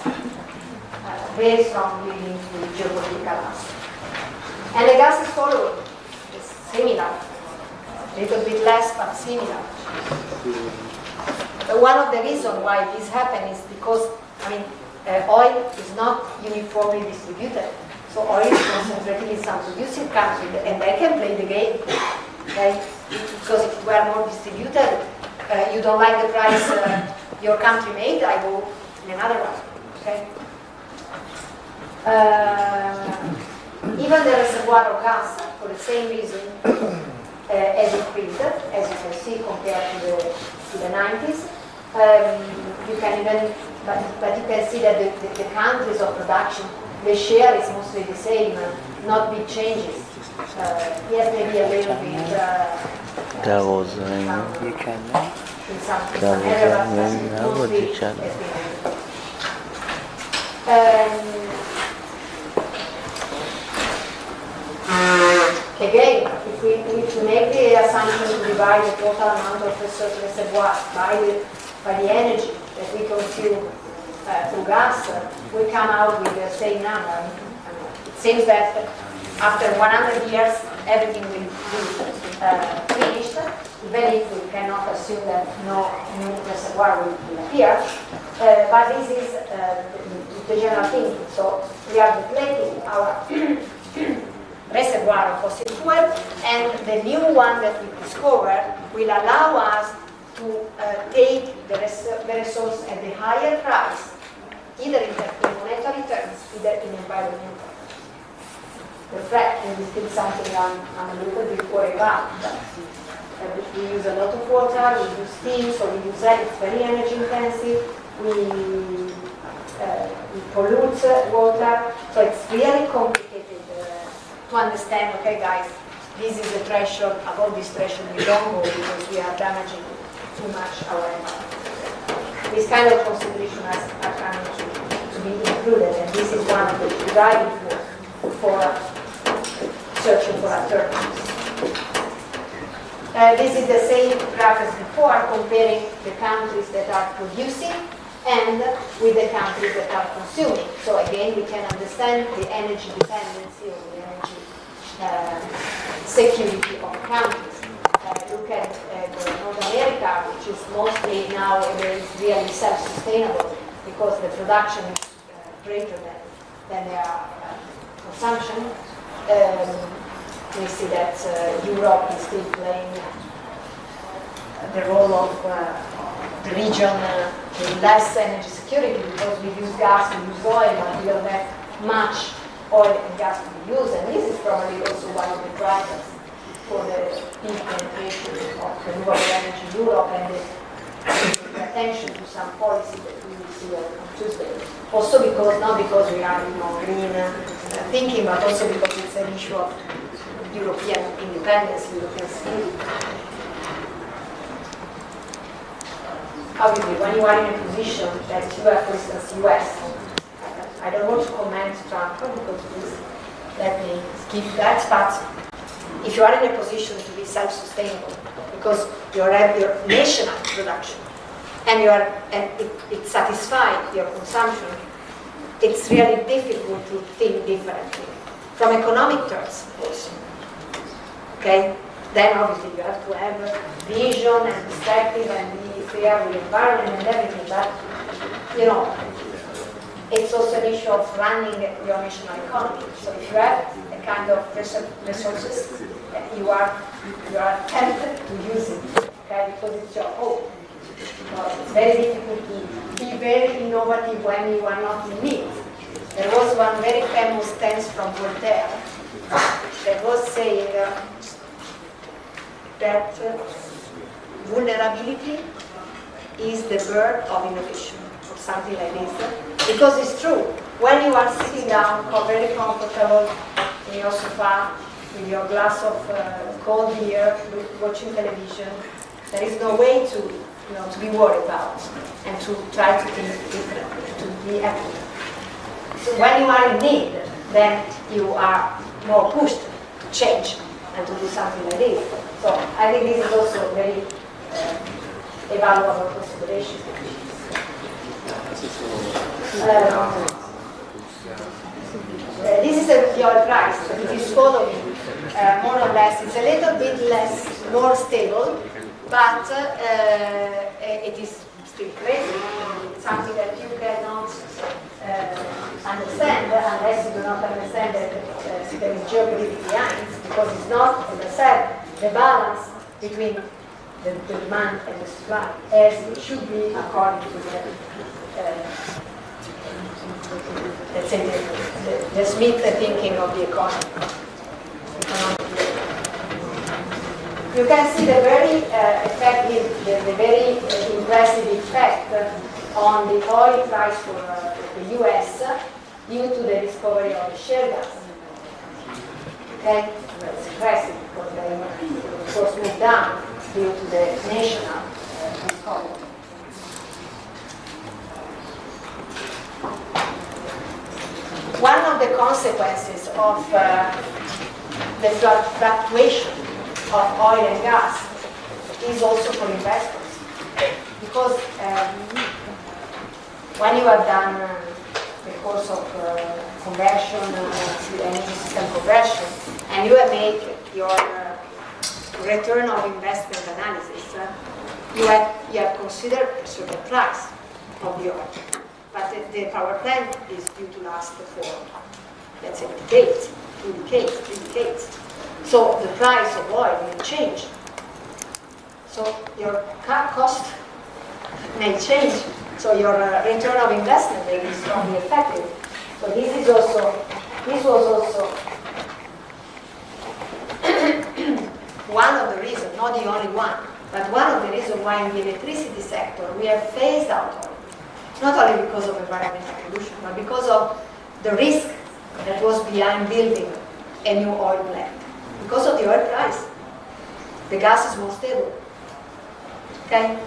Very strongly linked to geopolitical aspect. And the gas is following. It's similar. A little bit less, but similar. But one of the reasons why this happens is because, oil is not uniformly distributed. So oil is concentrated in some producing countries, and they can play the game. Okay? Because if it were more distributed, you don't like the price your country made, I go in another one. Okay? Even the reservoir of gas, for the same reason, has increased, as you can see, compared to the 90s. You can even, but you can see that the countries of production, the share is mostly the same, not big changes. Yes, maybe a little bit That was You can. in some that was areas, mostly mostly channel. Again, if we make the assumption to divide the total amount of reservoirs by the energy that we consume through gas, we come out with the same number. It seems that after 100 years, everything will be finished, even if we cannot assume that no new reservoir will appear. But this is the general thing. So we are depleting our reservoir of fossil fuel, and the new one that we discover will allow us to take the resource at the higher price, either in monetary terms, either in environmental terms. The fact, and this is something I'm a little bit worried about. We use a lot of water, we use steam, so we use that, it's very energy intensive, we pollute water, so it's really complicated to understand, okay guys, this is the threshold, above this threshold we don't go because we are damaging too much our environment. This kind of consideration are coming to be included, and this is one of the driving force for searching for alternatives. This is the same graph as before, comparing the countries that are producing and with the countries that are consuming. So again, we can understand the energy dependency or the energy security of countries. Look at North America, which is mostly nowadays really self-sustainable because the production is greater than their consumption. We see that Europe is still playing the role of the region with less energy security because we use gas, we use oil, and we don't have much oil and gas to be used. And this is probably also one of the drivers for the big penetration of renewable energy in Europe and the attention to some policy that we will see on Tuesday. Also because, not because we are green thinking, but also because it's an issue of European independence, European security. Obviously, when you are in a position that you are, for instance, US, I don't want to comment Trump because please let me skip that, but if you are in a position to be self-sustainable because you have your national production and it satisfies your consumption, it's really difficult to think differently. From economic terms also. Okay? Then obviously you have to have a vision and perspective and be fair with the environment and everything, but it's also an issue of running your national economy. So if you have a kind of resources, you are tempted to use it, okay? Because it's your hope. It's very difficult to be very innovative when you are not in need. There was one very famous tense from Voltaire that was saying that vulnerability is the birth of innovation, or something like this. Because it's true, when you are sitting down, very comfortable in your sofa, with your glass of cold beer, watching television, there is no way to be worried about and to try to think differently, to be happy. So when you are in need, then you are more pushed to change and to do something like this. So I think this is also a very valuable consideration. This is the oil price. It is following more or less. It's a little bit more stable, but it is still crazy. It's something that you cannot understand unless you do not understand that there is geography behind, because it's not, as I said, the balance between the demand and the supply as it should be according to let's say the Smith thinking of the economy. You can see the very effective, the very impressive effect on the oil price for the US due to the discovery of the shale gas. Okay, it's impressive because of course, moved down due to the national economy. One of the consequences of the fluctuation of oil and gas is also for investors. Because when you have done the course of conversion, energy system conversion, and you have made your return of investment analysis, you have considered a certain price of the oil. But the power plant is due to last for, let's say, decades, 2 decades, 3 decades. So the price of oil will change. So your cost may change. So your return of investment may be strongly affected. So this was also one of the reasons, not the only one, but one of the reasons why in the electricity sector we have phased out oil. Not only because of environmental pollution, but because of the risk that was behind building a new oil plant. Because of the oil price, the gas is more stable. Okay?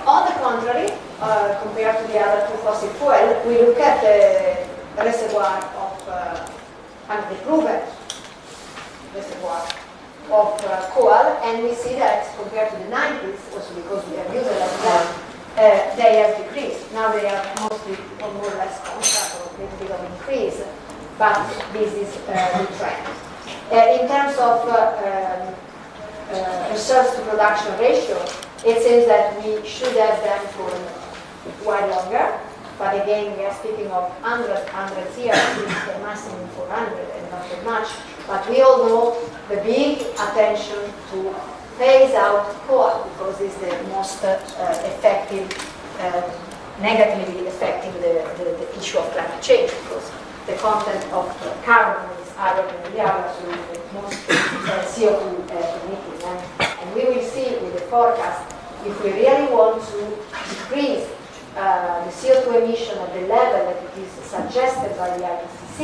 On the contrary, compared to the other two fossil fuel, we look at the reservoir of, the proven reservoir of coal, and we see that compared to the 90s, also because we have used it as well, they have decreased. Now they are mostly or more or less constant or a little bit of increase, but this is the trend. In terms of reserves to production ratio, it seems that we should have them for a while longer, but again we are speaking of hundreds years, with the maximum 400 and not that much. But we all know the big attention to phase out coal because it's the most effective, negatively affecting the issue of climate change, because the content of carbon is higher than the other, so it's the most CO2 emitting. And we will see with the forecast, if we really want to decrease the CO2 emission at the level that it is suggested by the IPCC,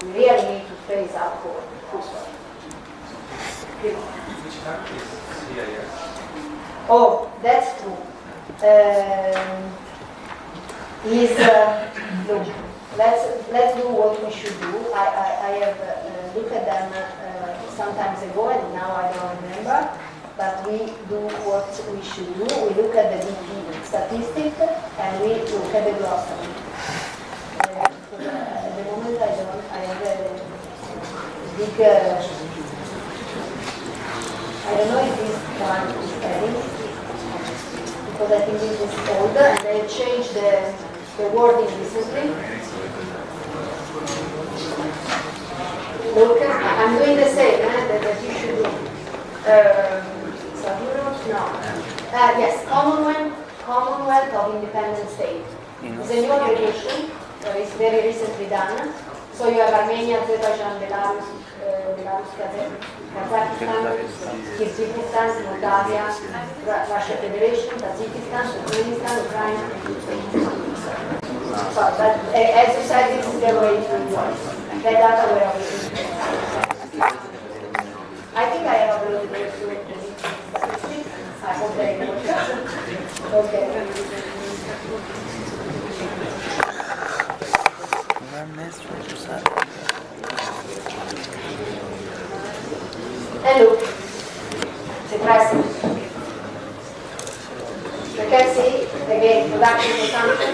we really need to phase out coal. Which country is CIS? Oh, that's true. Look, let's do what we should do. I have looked at them some times ago, and now I don't remember. But we do what we should do. We look at the DP statistic, and we look at the glossary. At the moment, I have a big. I don't know if this one is ready, because I think this is older, and they changed the wording recently. Look, I'm doing the same that you should do. No. Yes, Commonwealth of Independent States. It's a new application. It's very recently done. So you have Armenia, Azerbaijan, Belarus, Kazakhstan, Kyrgyzstan, Moldavia, Russia Federation, Tajikistan, Turkmenistan, Ukraine. So, but as you said, this is the way to work. The data were I think I have uploaded those statistics. I hope they work. Okay. And look, it's impressive. You can see, again, production consumption.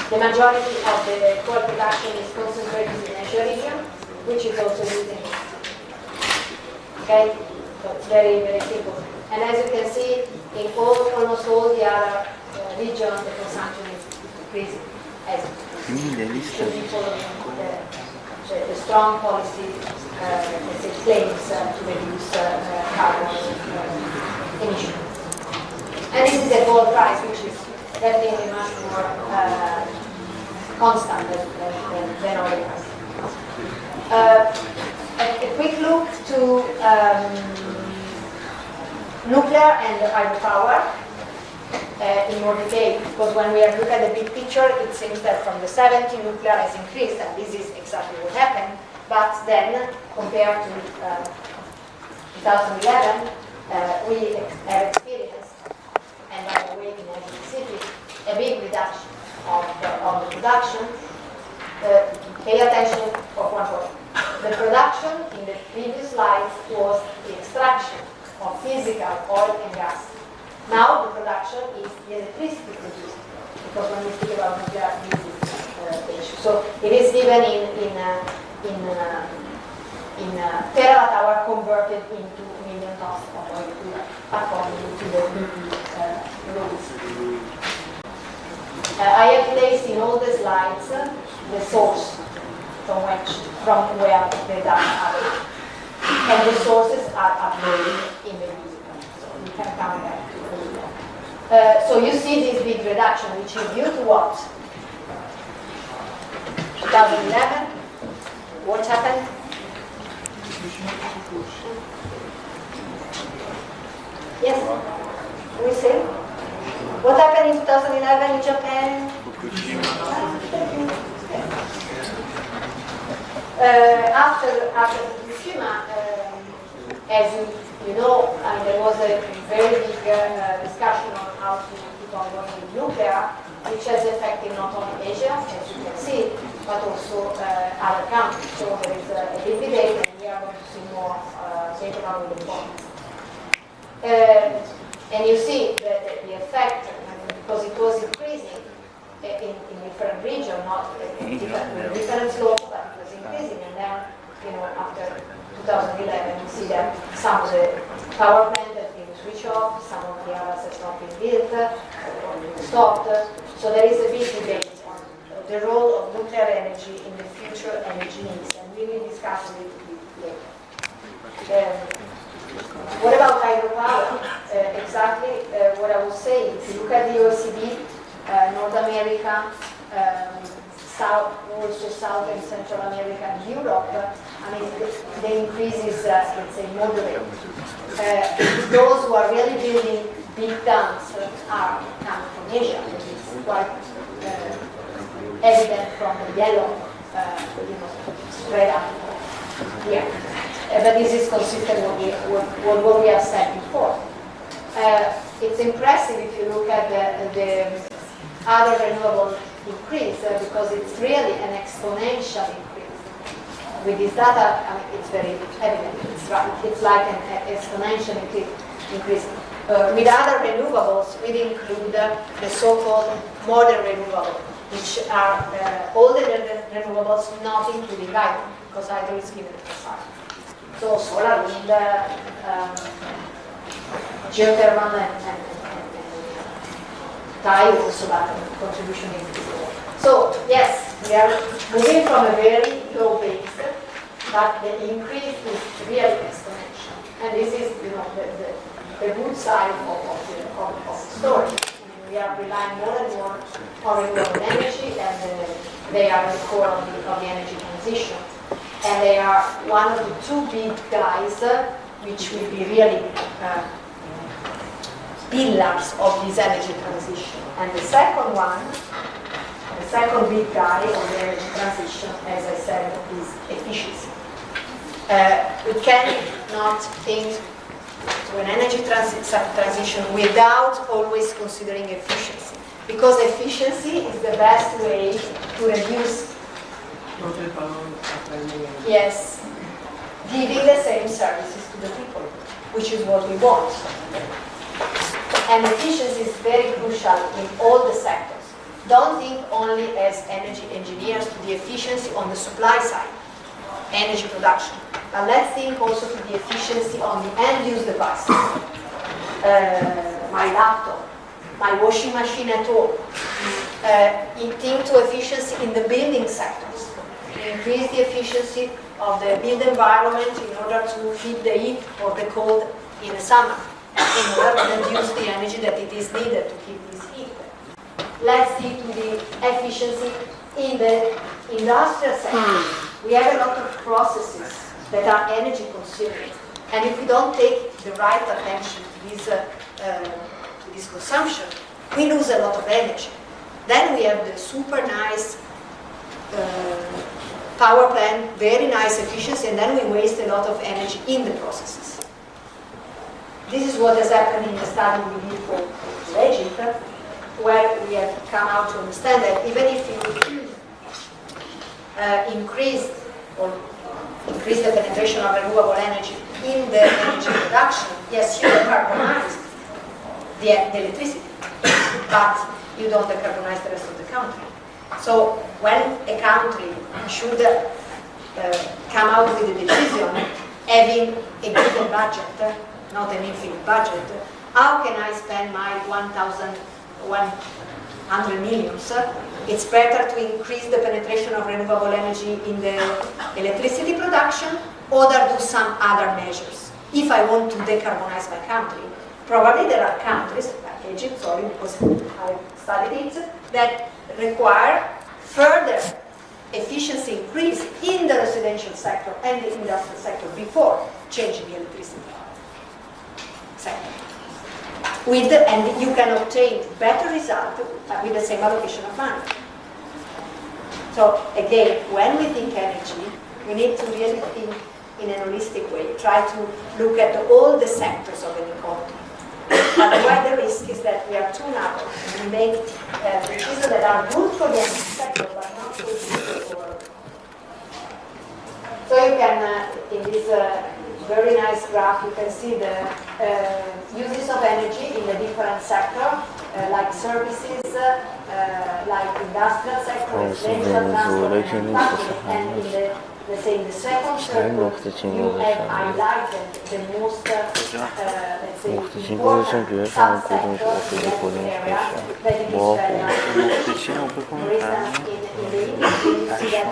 The majority of the coal production is concentrated in Asia region, which is also using. Okay? So it's very, very simple. And as you can see, in almost all the other regions, the consumption is increasing. As should be following the strong policy claims to reduce carbon emission. And this is a gold price, which is definitely much more constant than oil price. A quick look to nuclear and hydropower. in more detail, because when we look at the big picture, it seems that from the 70s, nuclear has increased, and this is exactly what happened. But then, compared to 2011, we have experienced, and by the way, in Asia Pacific, a big reduction of the production. Pay attention for one point. The production in the previous slides was the extraction of physical oil and gas. Now the production is the electricity produced, because when we speak about nuclear, this is the issue. So it is given in terawatt hour converted into million tons of oil according to the rules. I have placed in all the slides the source from where the data are, and the sources are uploaded in the musical, so you can come back to it. So you see this big reduction, which is due to what? 2011. What happened? Yes. We see. What happened in 2011 in Japan? After Fukushima, as you know, there was a very big discussion on how to keep on going with nuclear, which has affected not only Asia, as you can see, but also other countries. So there is a big debate, and we are going to see more later on with the points. And you see the effect, because it was increasing in different regions, not different slopes, but it was increasing. And then, after 2011, we see that some of the power plants have been switched off, some of the others have not been built or been stopped. So there is a big debate on the role of nuclear energy in the future energy needs, and we will discuss it later. What about hydropower? Exactly what I was saying. If you look at the OECD, North America, also South and Central America and Europe, the increase is, let's say, moderate. Those who are really building big dams are coming from Asia. It's quite evident from the yellow, spread up here. But this is consistent with what we have said before. It's impressive if you look at the other renewable increase, because it's really an exponential increase. With this data, it's very evident. It's like an exponential increase. With other renewables, we include the so-called modern renewables, which are all the renewables not including hydro, because hydro is given aside. So solar, wind, geothermal, and tide also, but contribution is low. So yes, we are moving from a very low base, but the increase is really exponential. And this is, the good side of the story. We are relying more and more on renewable energy, and they are the core of the energy transition. And they are one of the two big guys which will be really pillars of this energy transition. And the second one, the second big guy of the energy transition, as I said, is efficiency. We cannot think to an energy transition without always considering efficiency, because efficiency is the best way to reduce giving the same services to the people, which is what we want. And efficiency is very crucial in all the sectors. Don't think only as energy engineers to the efficiency on the supply side, energy production, but let's think also to the efficiency on the end-use devices. My laptop, my washing machine at home. Think to efficiency in the building sectors. Increase the efficiency of the built environment in order to keep the heat or the cold in the summer, in order to reduce the energy that it is needed to keep this heat. Let's see to the efficiency in the industrial sector. We have a lot of processes that are energy consuming, and if we don't take the right attention to these with this consumption, we lose a lot of energy. Then we have the super nice power plant, very nice efficiency, and then we waste a lot of energy in the processes. This is what has happened in the study we did for Egypt, where we have come out to understand that even if you increase the penetration of renewable energy in the energy production, yes, you decarbonize the electricity, but you don't decarbonize the rest of the country. So when a country should come out with a decision having a given budget, not an infinite budget, how can I spend my 1,100 millions? It's better to increase the penetration of renewable energy in the electricity production or do some other measures. If I want to decarbonize my country, probably there are countries, like Egypt, sorry, because I studied it, that require further efficiency increase in the residential sector and the industrial sector before changing the electricity sector. And you can obtain better results with the same allocation of money. So again, when we think energy, we need to really think in a holistic way, try to look at all the sectors of an economy. Otherwise, the risk is that we are too narrow. We make decisions that are good for the energy sector, but not so good for. So you can, in this very nice graph, you can see the uses of energy in the different sector, like services, like industrial sector, residential, transport, manufacturing, and in the second circle, you have highlighted the most, let's say, important subsectors in the area that it is very much. For instance, in the industry, you see that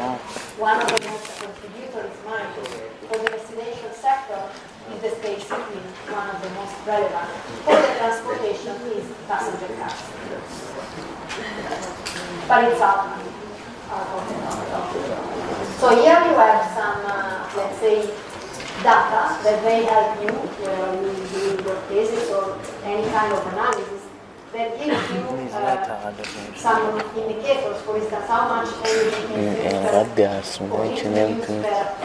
one of the most contributory markets for the residential sector is the space heating, one of the most relevant. For the transportation is passenger cars. But it's out. So here you have some, let's say, data that may help you when you do your thesis or any kind of analysis that gives you some indicators, for instance, how much energy per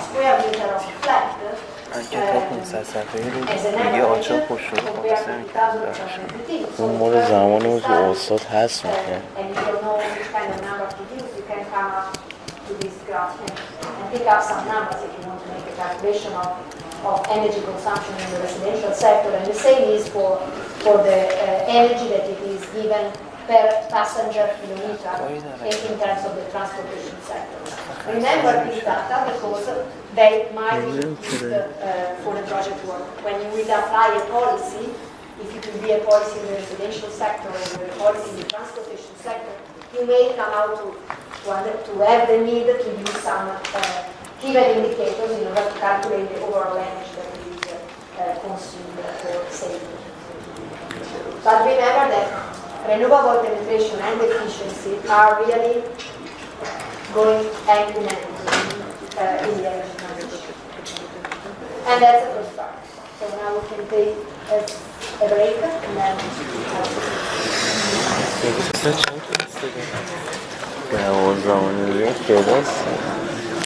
square meter of flat as an average compared to 2017. اون مورد زمان که استاد هست میگه. And you don't know which kind of number to use, you can come up to this graph and pick up some numbers if you want to make a calculation of energy consumption in the residential sector. And the same is for the energy that it is given per passenger kilometer in terms of the transportation sector. Remember this data because they might be used for the project work. When you will apply a policy, if it will be a policy in the residential sector or a policy in the transportation sector, you may come out to have the need to use some given indicators in order to calculate the overall energy that is consumed for saving. But remember that renewable penetration and efficiency are really going hand in hand in the energy transition. And that's the first part. So now we can take a break and then به زمانی که